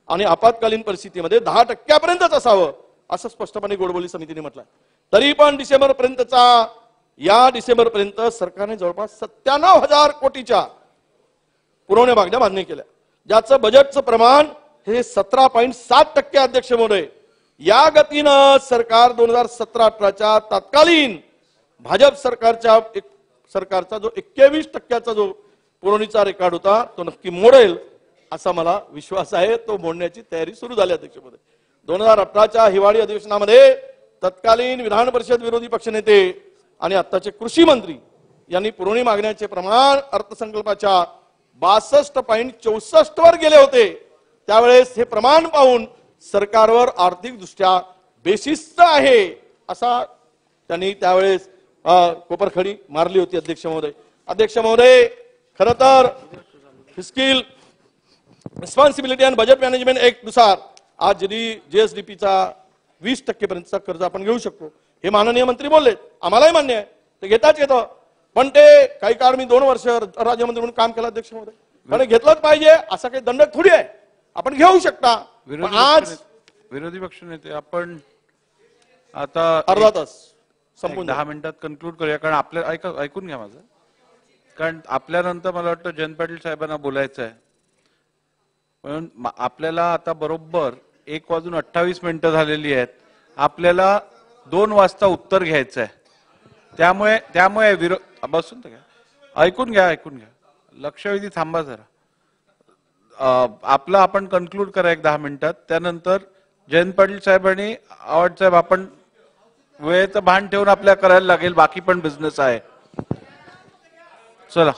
आणि आपत्कालीन परिस्थितीमध्ये 10% असावं असं स्पष्टपणे गोडबोले समितीने म्हटलंय. तरी पण डिसेंबर पर्यंत सरकारने जवळपास 97,000 कोटीच्या पुरवण्या मागण्या मान्य केल्या, ज्याचं बजेटचं प्रमाण हे 17.7% अध्यक्ष महोदय. या गतीनं सरकार 2017-18च्या तत्कालीन भाजप सरकारचा जो 21% जो पुरवणीचा रेकॉर्ड होता तो नक्की मोडेल असा मला विश्वास आहे. तो मोडण्याची तयारी सुरू झाली अध्यक्ष महोदय. 2018च्या हिवाळी अधिवेशनामध्ये तत्कालीन विधान परिषद विरोधी पक्षनेते आणि आत्ताचे कृषी मंत्री यांनी पुरवणी मागण्याचे प्रमाण अर्थसंकल्पाच्या 62.64 वर गेले होते. त्यावेळेस हे प्रमाण पाहून सरकारवर आर्थिक दृष्ट्या बेशिस्त आहे असा त्यांनी त्यावेळेस कोपरखडी मारली होती अध्यक्ष महोदय. अध्यक्ष महोदय, खरं तर fiscal responsibility and budget management act नुसार आज जीएसडीपीचा 20% पर्यंतचा कर्ज आपण घेऊ शकतो हे माननीय मंत्री बोललेत. आम्हालाही मान्य आहे, ते घेताच येतं. पण ते काही काळ मी 2 वर्ष राज्यमंत्री म्हणून काम केलं अध्यक्ष महोदय. पण घेतलंच पाहिजे असा काही दंडक थोडी आहे, आपण घेऊ शकता. आज विरोधी पक्ष नेते आपण आता अर्धा तास संपून 10 मिनिटात कन्क्लूड करूया, कारण आपल्या ऐकून घ्या माझं, कारण आपल्यानंतर मला वाटतं जयंत पाटील साहेबांना बोलायचं आहे. म्हणून आपल्याला आता बरोबर 1:28 झालेली आहेत. आपल्याला 2 वाजता उत्तर घ्यायचं आहे. त्यामुळे बसून तर घ्या, ऐकून घ्या, लक्षवेधी थांबा जरा. आपलं आपण कन्क्लूड करा 10 मिनिटात. त्यानंतर जयंत पाटील साहेब आणि आव्हाड साहेब आपण वेळेचं भान ठेवून आपल्याला करायला लागेल, बाकी पण बिझनेस आहे. चला.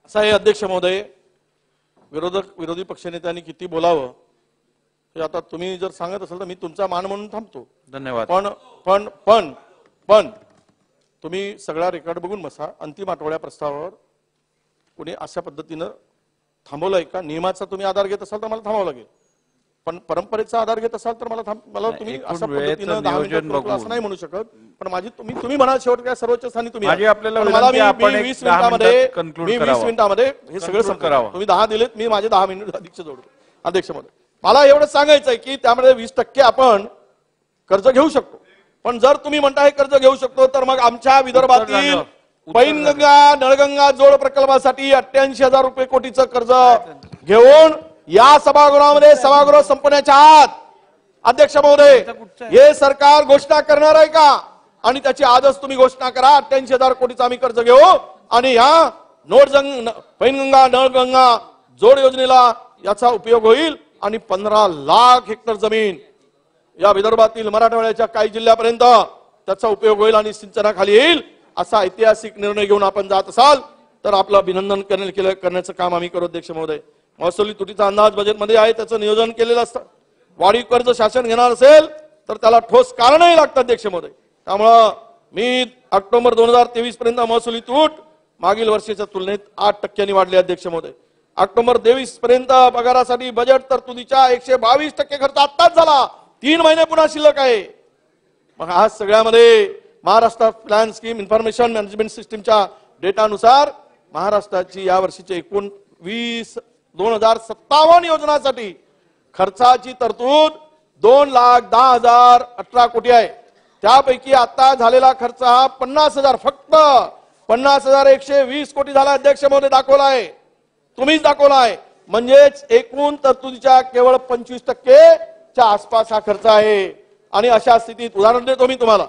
असं आहे अध्यक्ष महोदय, विरोधी पक्षनेत्यांनी किती बोलावं हे आता तुम्ही जर सांगत असाल तर मी तुमचा मान म्हणून थांबतो. धन्यवाद. पण तुम्ही सगळा रेकॉर्ड बघून बसा. अंतिम आठवड्या प्रस्तावावर कोणी अशा पद्धतीनं थांबवलंय का? नियमाचा तुम्ही आधार घेत असाल तर मला थांबावं लागेल, पण परंपरेचा आधार घेत असाल तर मला तुम्ही अशा पद्धतीनं 10 मिनिटं असं नाही म्हणू शकत. पण माझी तुम्ही म्हणाल शेवट काय सर्वोच्च स्थानी तुम्ही. मला मी 20 मिनिटामध्ये हे सगळं संपवावं. तुम्ही 10 दिलेत, मी माझे 10 मिनिट अधिकचे जोडतो. अध्यक्ष महोदय, मला एवढं सांगायचं आहे की त्यामध्ये 20% आपण कर्ज घेऊ शकतो. पण जर तुम्ही म्हणताय कर्ज घेऊ शकतो तर मग आमच्या विदर्भातील पैनगंगा नळगंगा जोड प्रकल्पासाठी 88,000 रुपये कोटीचं कर्ज घेऊन या सभागृहामध्ये सभागृह संपण्याच्या आत अध्यक्ष महोदय हे सरकार घोषणा करणार आहे का? आणि त्याची आजच तुम्ही घोषणा करा. 88,000 कोटीचं आम्ही कर्ज घेऊ आणि या पैनगंगा नळगंगा जोड योजनेला याचा उपयोग होईल आणि 15 लाख हेक्टर जमीन या विदर्भातील मराठवाड्याच्या काही जिल्ह्यापर्यंत त्याचा उपयोग होईल आणि सिंचनाखाली येईल. असा ऐतिहासिक निर्णय घेऊन आपण जात असाल तर आपलं अभिनंदन करण्याचं काम आम्ही करू. अध्यक्ष महोदय, महसुली तुटीचा अंदाज बजेटमध्ये आहे, त्याचं नियोजन केलेलं असतं. वाढीव कर्ज शासन घेणार असेल तर त्याला ठोस कारणही लागतं अध्यक्ष महोदय. त्यामुळं मी ऑक्टोबर 2023 पर्यंत महसुली तूट मागील वर्षाच्या तुलनेत 8% वाढली अध्यक्ष महोदय. ऑक्टोबर 23 पर्यंत पगारासाठी बजेट तरतुदीच्या 122% खर्च आत्ताच झाला. 3 महिने पुन्हा शिल्लक आहे. मग आज सगळ्यामध्ये Maharashtra plan scheme information management सिस्टीमच्या डेटानुसार महाराष्ट्राची या वर्षीच्या एकूण 2057 योजनांसाठी खर्चाची तरतूद 2,10,018 कोटी आहे. त्यापैकी आता झालेला खर्च हा 50,000 फक्त 50,120 कोटी झाला अध्यक्ष महोदय दाखवला आहे. तुम्हीच दाखवला आहे. म्हणजेच एकूण तरतुदीच्या केवळ 25% आसपास हा खर्च आहे. आणि अशा स्थितीत उदाहरण देतो मी तुम्हाला.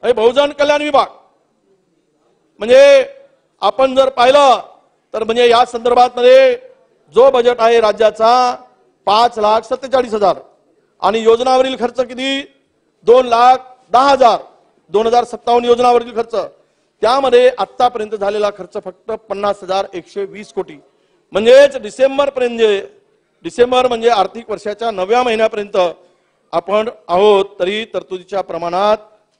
बहुजन कल्याण विभाग म्हणजे आपण जर पाहिलं तर म्हणजे या संदर्भात मध्ये जो बजेट आहे राज्याचा 5,47,000 आणि योजनावरील खर्च किती 2,10,000 2057 योजनावरील खर्च. त्यामध्ये आतापर्यंत झालेला खर्च फक्त 50,120 कोटी. म्हणजेच डिसेंबर म्हणजे आर्थिक वर्षाच्या 9व्या महिन्यापर्यंत आपण आहोत तरी तरतुदीच्या प्रमाणात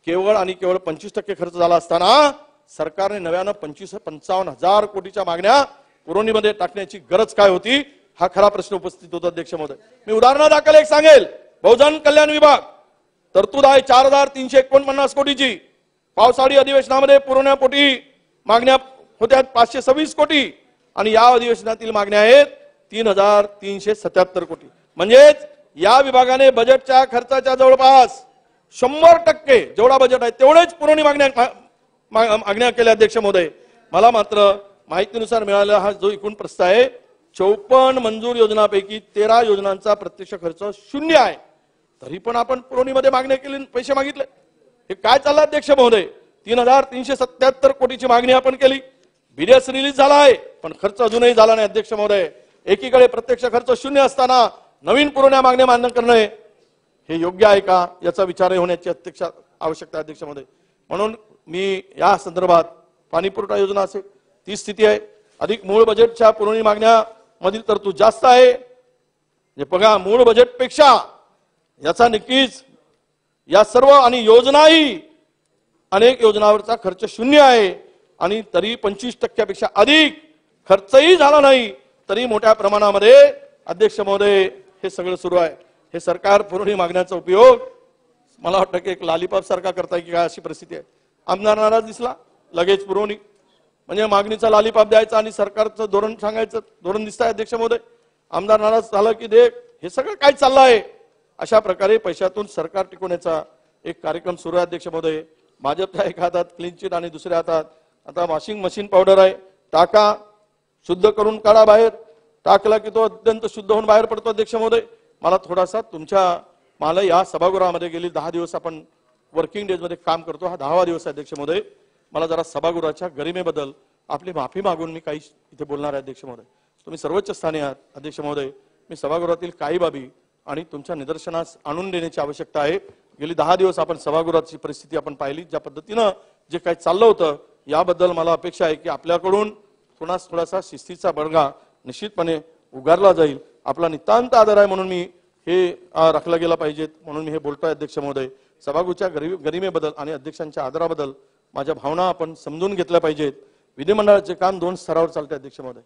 केवळ 25% खर्च झाला असताना सरकारने नव्यानं 55,000 कोटीच्या मागण्या पुरवणीमध्ये टाकण्याची गरज काय होती हा खरा प्रश्न उपस्थित होतो अध्यक्ष महोदय. मी उदाहरणादाखल एक सांगेल. बहुजन कल्याण विभाग तरतूद आहे 4,349 कोटीची. पावसाळी अधिवेशनामध्ये पुरवण्यापोटी मागण्या होत्या 526 कोटी आणि या अधिवेशनातील मागण्या आहेत 3,377 कोटी. म्हणजेच या विभागाने बजेटच्या खर्चाच्या जवळपास 100% जेवढा बजेट आहे तेवढेच पुरवणी मागण्या केल्या अध्यक्ष महोदय. मला मात्र माहितीनुसार मिळालेला हा जो एकूण प्रस्ताव आहे 54 मंजूर योजनांपैकी 13 योजनांचा प्रत्यक्ष खर्च 0 आहे. तरी पण आपण पुरवणीमध्ये मागण्या केली, पैसे मागितले. हे काय चाललं अध्यक्ष महोदय? 3,377 कोटीची मागणी आपण केली. बीडीएस रिलीज झाला आहे पण खर्च अजूनही झाला नाही अध्यक्ष महोदय. एकीकडे प्रत्यक्ष खर्च 0 असताना नवीन पुरवण्या मागण्या मान्य करणे हे योग्य आहे का याचा विचार होण्याची अध्यक्ष आवश्यकता अध्यक्ष महोदय. म्हणून मी या संदर्भात पाणी पुरवठा योजना असेल ती स्थिती आहे. अधिक मूळ बजेटच्या पुरवणी मागण्या मधील तरतूद जास्त आहे. बघा मूळ बजेटपेक्षा याचा नक्कीच या सर्व आणि योजनाही अनेक योजनांवरचा खर्च शून्य आहे आणि तरी 25% अधिक खर्चही झाला नाही, तरी मोठ्या प्रमाणामध्ये अध्यक्ष महोदय हे सगळं सुरू आहे. हे सरकार पुरवणी मागण्याचा उपयोग मला वाटतं की एक लॉलीपॉप सारखा करताय की काय अशी परिस्थिती आहे. आमदार नाराज दिसला लगेच पुरवणी, म्हणजे मागणीचा लॉलीपॉप द्यायचा आणि सरकारचं धोरण सांगायचं, धोरण दिसतंय अध्यक्ष महोदय. आमदार नाराज झालं की देख हे सगळं काय चाललं आहे. अशा प्रकारे पैशातून सरकार टिकवण्याचा एक कार्यक्रम सुरू आहे अध्यक्ष महोदय. भाजपच्या एका हातात क्लीन चिट आणि दुसऱ्या हातात आता वॉशिंग मशीन पावडर आहे. टाका, शुद्ध करून काढा बाहेर, टाकला की तो अत्यंत शुद्ध होऊन बाहेर पडतो अध्यक्ष महोदय. मला थोडासा मला या सभागृहामध्ये गेली 10 दिवस आपण वर्किंग डेज मध्ये काम करतो, हा 10वा दिवस आहे अध्यक्ष महोदय. मला जरा सभागृहाच्या गरिमेबद्दल आपली माफी मागून मी काही इथे बोलणार आहे अध्यक्ष महोदय. तुम्ही सर्वोच्च स्थानी आहात अध्यक्ष महोदय. मी सभागृहातील काही बाबी आणि तुमच्या निदर्शनास आणून देण्याची आवश्यकता आहे. गेली 10 दिवस आपण सभागृहाची परिस्थिती आपण पाहिली, ज्या पद्धतीनं जे काही चाललं होतं याबद्दल मला अपेक्षा आहे की आपल्याकडून थोडासा शिस्तीचा बडगा निश्चितपणे उगारला जाईल. आपला नितांत आदर आहे म्हणून मी हे राखला गेला पाहिजेत म्हणून मी हे बोलतोय अध्यक्ष महोदय. सभागृहाच्या गरिमेबद्दल आणि अध्यक्षांच्या आदराबद्दल माझ्या भावना आपण समजून घेतल्या पाहिजेत. विधिमंडळाचे काम 2 स्तरावर चालते अध्यक्ष महोदय.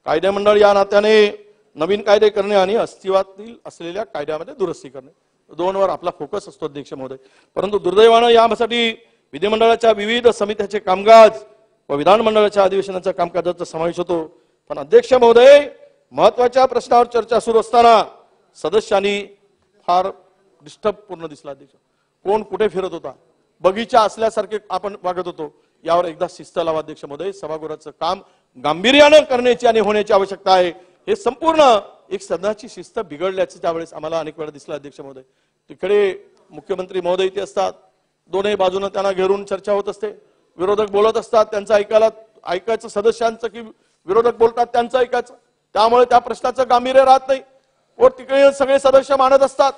कायदे मंडळ या नात्याने नवीन कायदे करणे आणि अस्तित्वातील असलेल्या कायद्यामध्ये दुरुस्ती करणे, 2 वर आपला फोकस असतो अध्यक्ष महोदय. परंतु दुर्दैवानं यासाठी विधिमंडळाच्या विविध समित्याचे कामकाज व विधानमंडळाच्या अधिवेशनाच्या कामकाजाचा समावेश होतो. पण अध्यक्ष महोदय, महत्वाच्या प्रश्नावर चर्चा सुरू असताना सदस्यांनी फार डिस्टर्ब पूर्ण दिसला अध्यक्ष. कोण कुठे फिरत होता, बगीचा असल्यासारखे आपण वागत होतो. यावर एकदा शिस्त लावा अध्यक्ष महोदय. सभागृहाचं काम गांभीर्यानं करण्याची आणि होण्याची आवश्यकता आहे. हे संपूर्ण एक सदनाची शिस्त बिघडल्याचं त्यावेळेस आम्हाला अनेक वेळा दिसलं अध्यक्ष महोदय. तिकडे मुख्यमंत्री महोदय इथे असतात, दोन्ही बाजूने त्यांना घेरून चर्चा होत असते, विरोधक बोलत असतात, त्यांचं ऐकायचं सदस्यांचं की विरोधक बोलतात त्यांचं ऐकायचं. त्यामुळे त्या प्रश्नाचं गांभीर्य राहत नाही. व तिकडे सगळे सदस्य मानत असतात,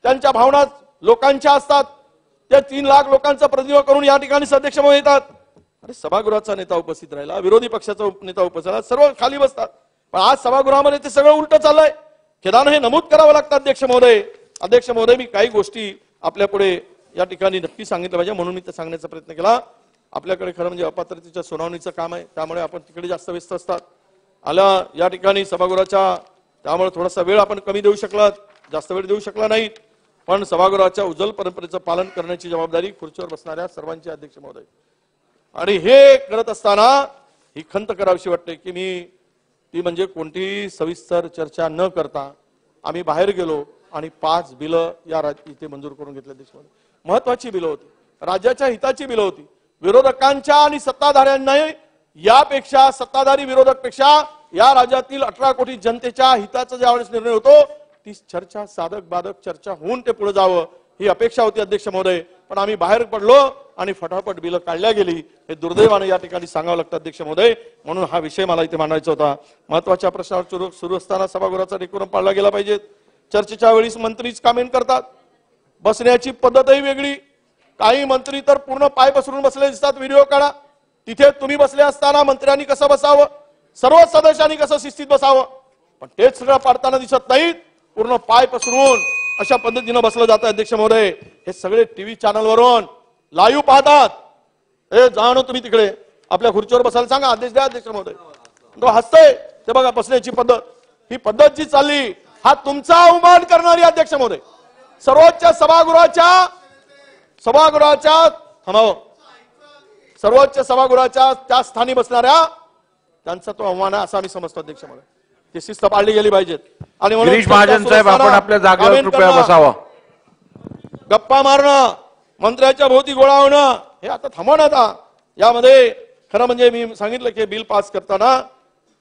त्यांच्या भावना लोकांच्या असतात. त्या 3 लाख लोकांचं प्रतिनिधित्व करून या ठिकाणी अध्यक्ष महोदय येतात. अरे सभागृहाचा नेता उपस्थित राहिला, विरोधी पक्षाचा नेता उपस्थित राहिला, सर्व खाली बसतात. पण आज सभागृहामध्ये ते सगळं उलट चाललंय. खेदानं हे नमूद करावं लागतं अध्यक्ष महोदय. अध्यक्ष महोदय, मी काही गोष्टी आपल्या पुढे या ठिकाणी नक्की सांगितलं पाहिजे म्हणून मी ते सांगण्याचा प्रयत्न केला. आपल्याकडे खरं म्हणजे अपात्रतेच्या सुनावणीचं काम आहे, त्यामुळे आपण तिकडे जास्त व्यस्त असतात. आल्या या ठिकाणी सभागृहाच्या, त्यामुळे थोडासा वेळ आपण कमी देऊ शकलात, जास्त वेळ देऊ शकला नाही. पण सभागृहाच्या उज्ज्वल परंपरेचं पालन करण्याची जबाबदारी खुर्चीवर बसणाऱ्या सर्वांची अध्यक्ष महोदय. आणि हे करत असताना ही खंत करावीशी वाटते की ती म्हणजे कोणतीही सविस्तर चर्चा न करता आम्ही बाहेर गेलो आणि 5 बिलं या इथे मंजूर करून घेतले अध्यक्ष महोदय. महत्वाची बिलं होती, राज्याच्या हिताची बिलं होती. विरोधकांच्या आणि सत्ताधाऱ्यांना यापेक्षा, सत्ताधारी विरोधक पेक्षा या राज्यातील 18 कोटी जनतेच्या हिताचा ज्यावेळेस निर्णय होतो ती चर्चा, साधक बाधक चर्चा होऊन ते पुढे जावं ही अपेक्षा होती अध्यक्ष महोदय. पण आम्ही बाहेर पडलो आणि फटाफट बिलं काढल्या गेली. हे दुर्दैवाने या ठिकाणी सांगावं लागतं अध्यक्ष महोदय. म्हणून हा विषय मला इथे मांडायचा होता. महत्वाच्या प्रश्नावर सुरू असताना सभागृहाचा डेकोरम पाळला गेला पाहिजे. चर्चेच्या वेळीच मंत्रीच कमेंट करतात, बसण्याची पद्धतही वेगळी. काही मंत्री तर पूर्ण पाय पसरून बसले दिसतात. व्हिडिओ काढा, तिथे तुम्ही बसले असताना मंत्र्यांनी कसं बसावं, सर्व सदस्यांनी कसं शिस्तीत बसावं, पण तेच सगळं पाडताना दिसत नाहीत. पूर्ण पाय पसरून अशा पद्धतीनं बसलं जातं अध्यक्ष महोदय. हे सगळे टीव्ही चॅनलवरून लाईव्ह पाहतात. हे जाणो तुम्ही तिकडे आपल्या खुर्चीवर बसायला सांगा, आदेश द्या अध्यक्ष महोदय. तो हसतय ते बघा, बसण्याची पद्धत, ही पद्धत जी चालली हा तुमचा अवमान करणारी अध्यक्ष महोदय. सर्वोच्च सभागृहाच्या सर्वोच्च सभागृहाच्या त्या स्थानी बसणाऱ्या त्यांचा तो अवमान आहे असं आम्ही समजतो अध्यक्ष महोदय. ती शिस्त पाळली गेली पाहिजेत. आणि गिरीश महाजन साहेब, आपण आपल्या जागेवर कृपया बसावं. गप्पा मारणं, मंत्र्याच्या भोवती गोळा होणं हे आता थांबवण्यात. यामध्ये खरं म्हणजे मी सांगितलं की बिल पास करताना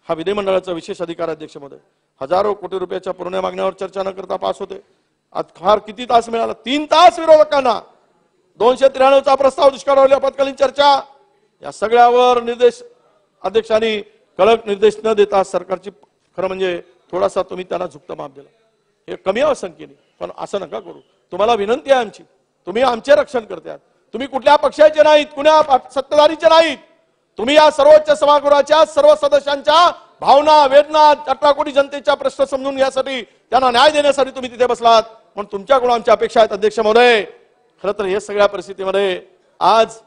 हा विधिमंडळाचा विशेष अधिकार अध्यक्ष महोदय. हजारो कोटी रुपयाच्या पुरवण्या मागण्यावर चर्चा न करता पास होते. आज फार किती तास मिळाला, 3 तास विरोधकांना. 293चा प्रस्ताव दुष्काळावरील आपत्कालीन चर्चा, या सगळ्यावर निर्देश अध्यक्षांनी कडक निर्देश न देता सरकारची खरं म्हणजे थोडासा तुम्ही त्यांना झुकतं माप दिला. हे कमी असंख्येने, पण असं नका करू. तुम्हाला विनंती आहे आमची, तुम्ही आमचे रक्षण करतात. तुम्ही कुठल्या पक्षाचे नाहीत, कुण्या सत्ताधारीचे नाहीत. तुम्ही या सर्वोच्च सभागृहाच्या सर्व सदस्यांच्या भावना, वेदना, 18 कोटी जनतेचा प्रश्न समजून घ्यासाठी, त्यांना न्याय देण्यासाठी तुम्ही तिथे बसलात. म्हणून तुमच्याकडून आमच्या अपेक्षा आहेत अध्यक्ष महोदय. खरं तर हे सगळ्या परिस्थितीमध्ये आज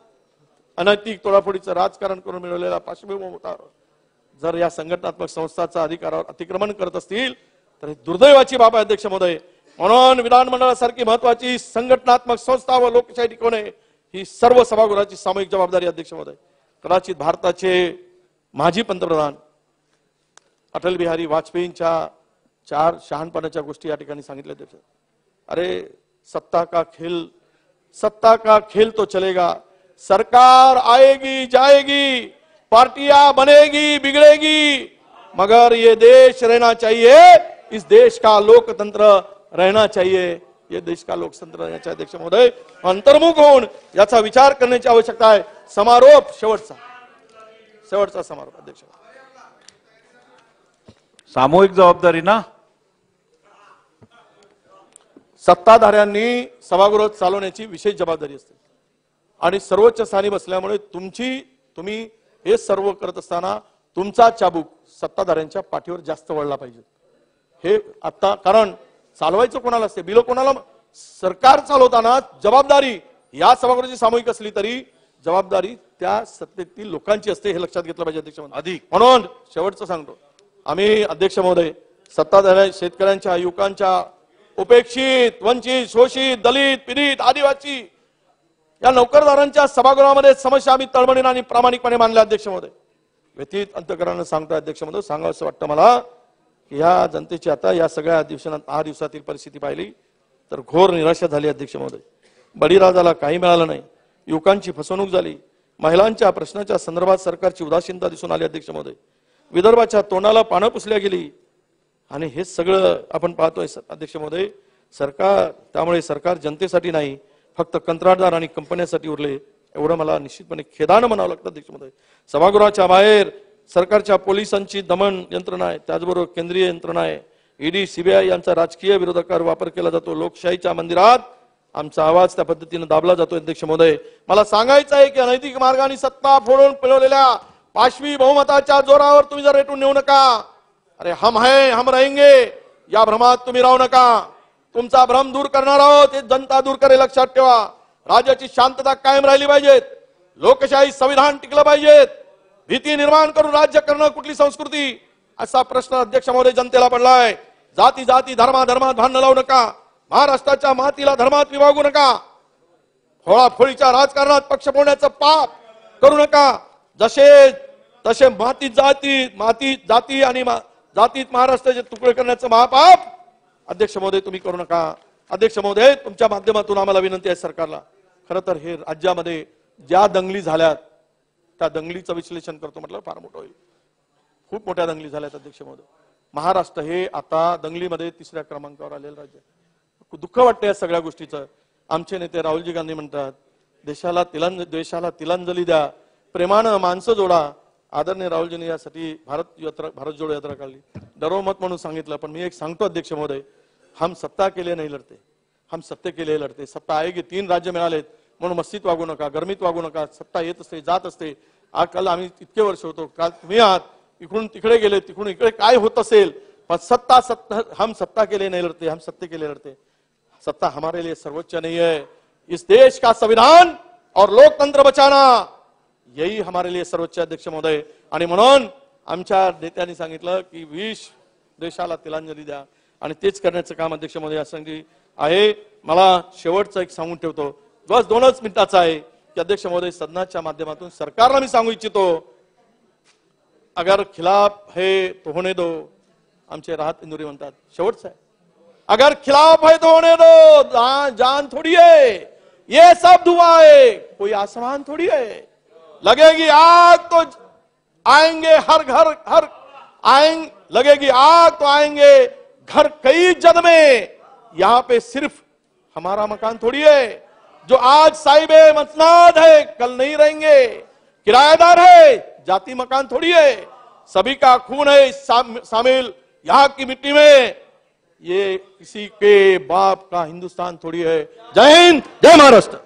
अनैतिक तोडाफोडीचं राजकारण करून मिळवलेल्या पार्श्वभूमीवर जर या संघटनात्मक संस्थाचा अधिकारावर अतिक्रमण करत असतील तर दुर्दैवाची बाब आहे अध्यक्ष महोदय. म्हणून विधानमंडळासारखी महत्वाची संघटनात्मक संस्था व लोकशाही टिकवणे ही सर्व सभागृहाची सामूहिक जबाबदारी अध्यक्ष महोदय. कदाचित भारताचे माजी पंतप्रधान अटल बिहारी वाजपेयींच्या 4 शहाणपणाच्या गोष्टी या ठिकाणी सांगितल्या अध्यक्ष. अरे सत्ता का खेल तो चलेगा, सरकार आएगी जाएगी, पार्टियां बनेगी बिगड़ेगी, मगर ये देश रहना चाहिए, इस देश का लोकतंत्र रहना चाहिए, ये देश का लोकतंत्र रहना चाहिए. अध्यक्ष महोदय, अंतर्मुख होऊन याचा विचार करण्याची आवश्यकता आहे. समारोप शेवटचा समारोप अध्यक्ष. सामूहिक जबाबदारी ना. सत्ताधाऱ्यांनी सभागृह चालवण्याची विशेष जबाबदारी असते आणि सर्वोच्च स्थानी बसल्यामुळे तुम्ही हे सर्व करत असताना तुमचा चाबूक सत्ताधाऱ्यांच्या पाठीवर जास्त वळला पाहिजे. हे आता कारण चालवायचं कोणाला असते, बिल कोणाला. सरकार चालवताना जबाबदारी या सभागृहाची सामूहिक असली तरी जबाबदारी त्या सत्तेतील लोकांची असते, हे लक्षात घेतलं पाहिजे अध्यक्ष महोदय. म्हणून शेवटचं सांगतो, आम्ही अध्यक्ष महोदय सत्ताधाऱ्या शेतकऱ्यांच्या, युवकांच्या, उपेक्षित, वंचित, शोषित, दलित, पीडित, आदिवासी या नोकरदारांच्या सभागृहामध्ये समस्या आम्ही तळमळीने आणि प्रामाणिकपणे मानल्या अध्यक्ष महोदय. व्यथित अंतकरणाने सांगतो अध्यक्ष महोदय, सांगावं असं वाटतं मला की या जनतेची आता या सगळ्या दिवसातील परिस्थिती पाहिली तर घोर निराशा झाली अध्यक्ष महोदय. बळीराजाला काही मिळालं नाही, युवकांची फसवणूक झाली, महिलांच्या प्रश्नाच्या संदर्भात सरकारची उदासीनता दिसून आली अध्यक्ष महोदय. विदर्भाच्या तोंडाला पानं पुसल्या गेली आणि हे सगळं आपण पाहतोय अध्यक्ष महोदय. त्यामुळे सरकार जनतेसाठी नाही, फक्त कंत्राटदार आणि कंपन्यांसाठी उरले, एवढं मला निश्चितपणे खेदानं म्हणावं लागतं अध्यक्ष महोदय. सभागृहाच्या बाहेर सरकारच्या पोलिसांची दमन यंत्रणा आहे, त्याचबरोबर केंद्रीय यंत्रणा आहे, ईडी, सीबीआय यांचा राजकीय विरोधकांवर वापर केला जातो. लोकशाहीच्या मंदिरात आमचा आवाज त्या पद्धतीने दाबला जातो अध्यक्ष महोदय. मला सांगायचं आहे की अनैतिक मार्गाने सत्ता फोडून पिळवलेल्या पाशवी बहुमताच्या जोरावर तुम्ही जर रेटून नेऊ नका. अरे हम है हम रहेंगे या भ्रमात तुम्ही राहू नका. तुमचा भ्रम दूर करणार आहोत, हे जनता दूर करेल, लक्षात ठेवा. राज्याची शांतता कायम राहिली पाहिजेत, लोकशाही संविधान टिकलं पाहिजेत. भीती निर्माण करून राज्य करणं कुठली संस्कृती, असा प्रश्न अध्यक्ष महोदय जनतेला पडलाय. जाती जाती धर्मात भांडण लावू नका, महाराष्ट्राच्या मातीला धर्मात विभागू नका, फोडाफोडीच्या राजकारणात पक्ष फोडण्याचं पाप करू नका. तसे माती जाती आणि जातीत महाराष्ट्राचे तुकडे करण्याचं महापाप अध्यक्ष महोदय तुम्ही करू नका. अध्यक्ष महोदय, तुमच्या माध्यमातून आम्हाला विनंती आहे सरकारला, खरं तर हे राज्यामध्ये ज्या दंगली झाल्यात त्या दंगलीचं विश्लेषण करतो म्हटलं फार मोठं होईल. खूप मोठ्या दंगली झाल्यात अध्यक्ष महोदय. महाराष्ट्र हे आता दंगलीमध्ये 3ऱ्या क्रमांकावर आलेलं राज्य. दुःख वाटतं या सगळ्या गोष्टीचं. आमचे नेते राहुलजी गांधी म्हणतात देशाला तिलांजली द्या, प्रेमानं माणसं जोडा. आदरणीय राहुलजींनी यासाठी भारत जोडो यात्रा काढली, डरो मत म्हणून सांगितलं. पण मी एक सांगतो अध्यक्ष महोदय, हम सत्ता के लिए नहीं लढते, हम सत्ते के लिए लढते. सत्ता आएगी, 3 राज्य मिळालेत म्हणून मस्तीत वागू नका, गरमीत वागू नका. सत्ता येत असते, जात असते. काल आम्ही इतके वर्ष होतो, काल तुम्ही आहात, इकडून तिकडे गेले, तिकडून इकडे काय होत असेल, पण हम सत्ता के लिए नहीं लढते, हम सत्ते के लिए लढते. सत्ता हमारे लिए सर्वोच्च नहीं है, इस देश का संविधान और लोकतंत्र बचाना यही हमारे लिए सर्वोच्च अध्यक्ष महोदय. आणि म्हणून आमच्या नेत्यांनी सांगितलं की 20 देशाला तिलांजली द्या आणि तेच करण्याचं काम अध्यक्ष महोदय यासाठी आहे. मला शेवटचं एक सांगून ठेवतो, बस 2च मिनिटाचा आहे की अध्यक्ष महोदय सदनाच्या माध्यमातून सरकारला मी सांगू इच्छितो, अगर खिलाफ है तो होने दो. आमचे राहत इंदुरी म्हणतात शेवटचं आहे, अगर खिलाफ है तो होने दो. जान थोड़ी है, ये सब धुआं है, कोई आसमान थोड़ी है. लगेगी आग तो आएंगे हर आएंगे, लगेगी आग तो आएंगे घर कई जद में. यहां पे सिर्फ हमारा मकान थोड़ी है. जो आज साहिबे मसनाद है कल नहीं रहेंगे, किराएदार है, जाति मकान थोड़ी है. सभी का खून है शामिल यहाँ की मिट्टी में. ये किसी के बाप का हिंदुस्तान थोड़ी है. जय हिंद, जय महाराष्ट्र.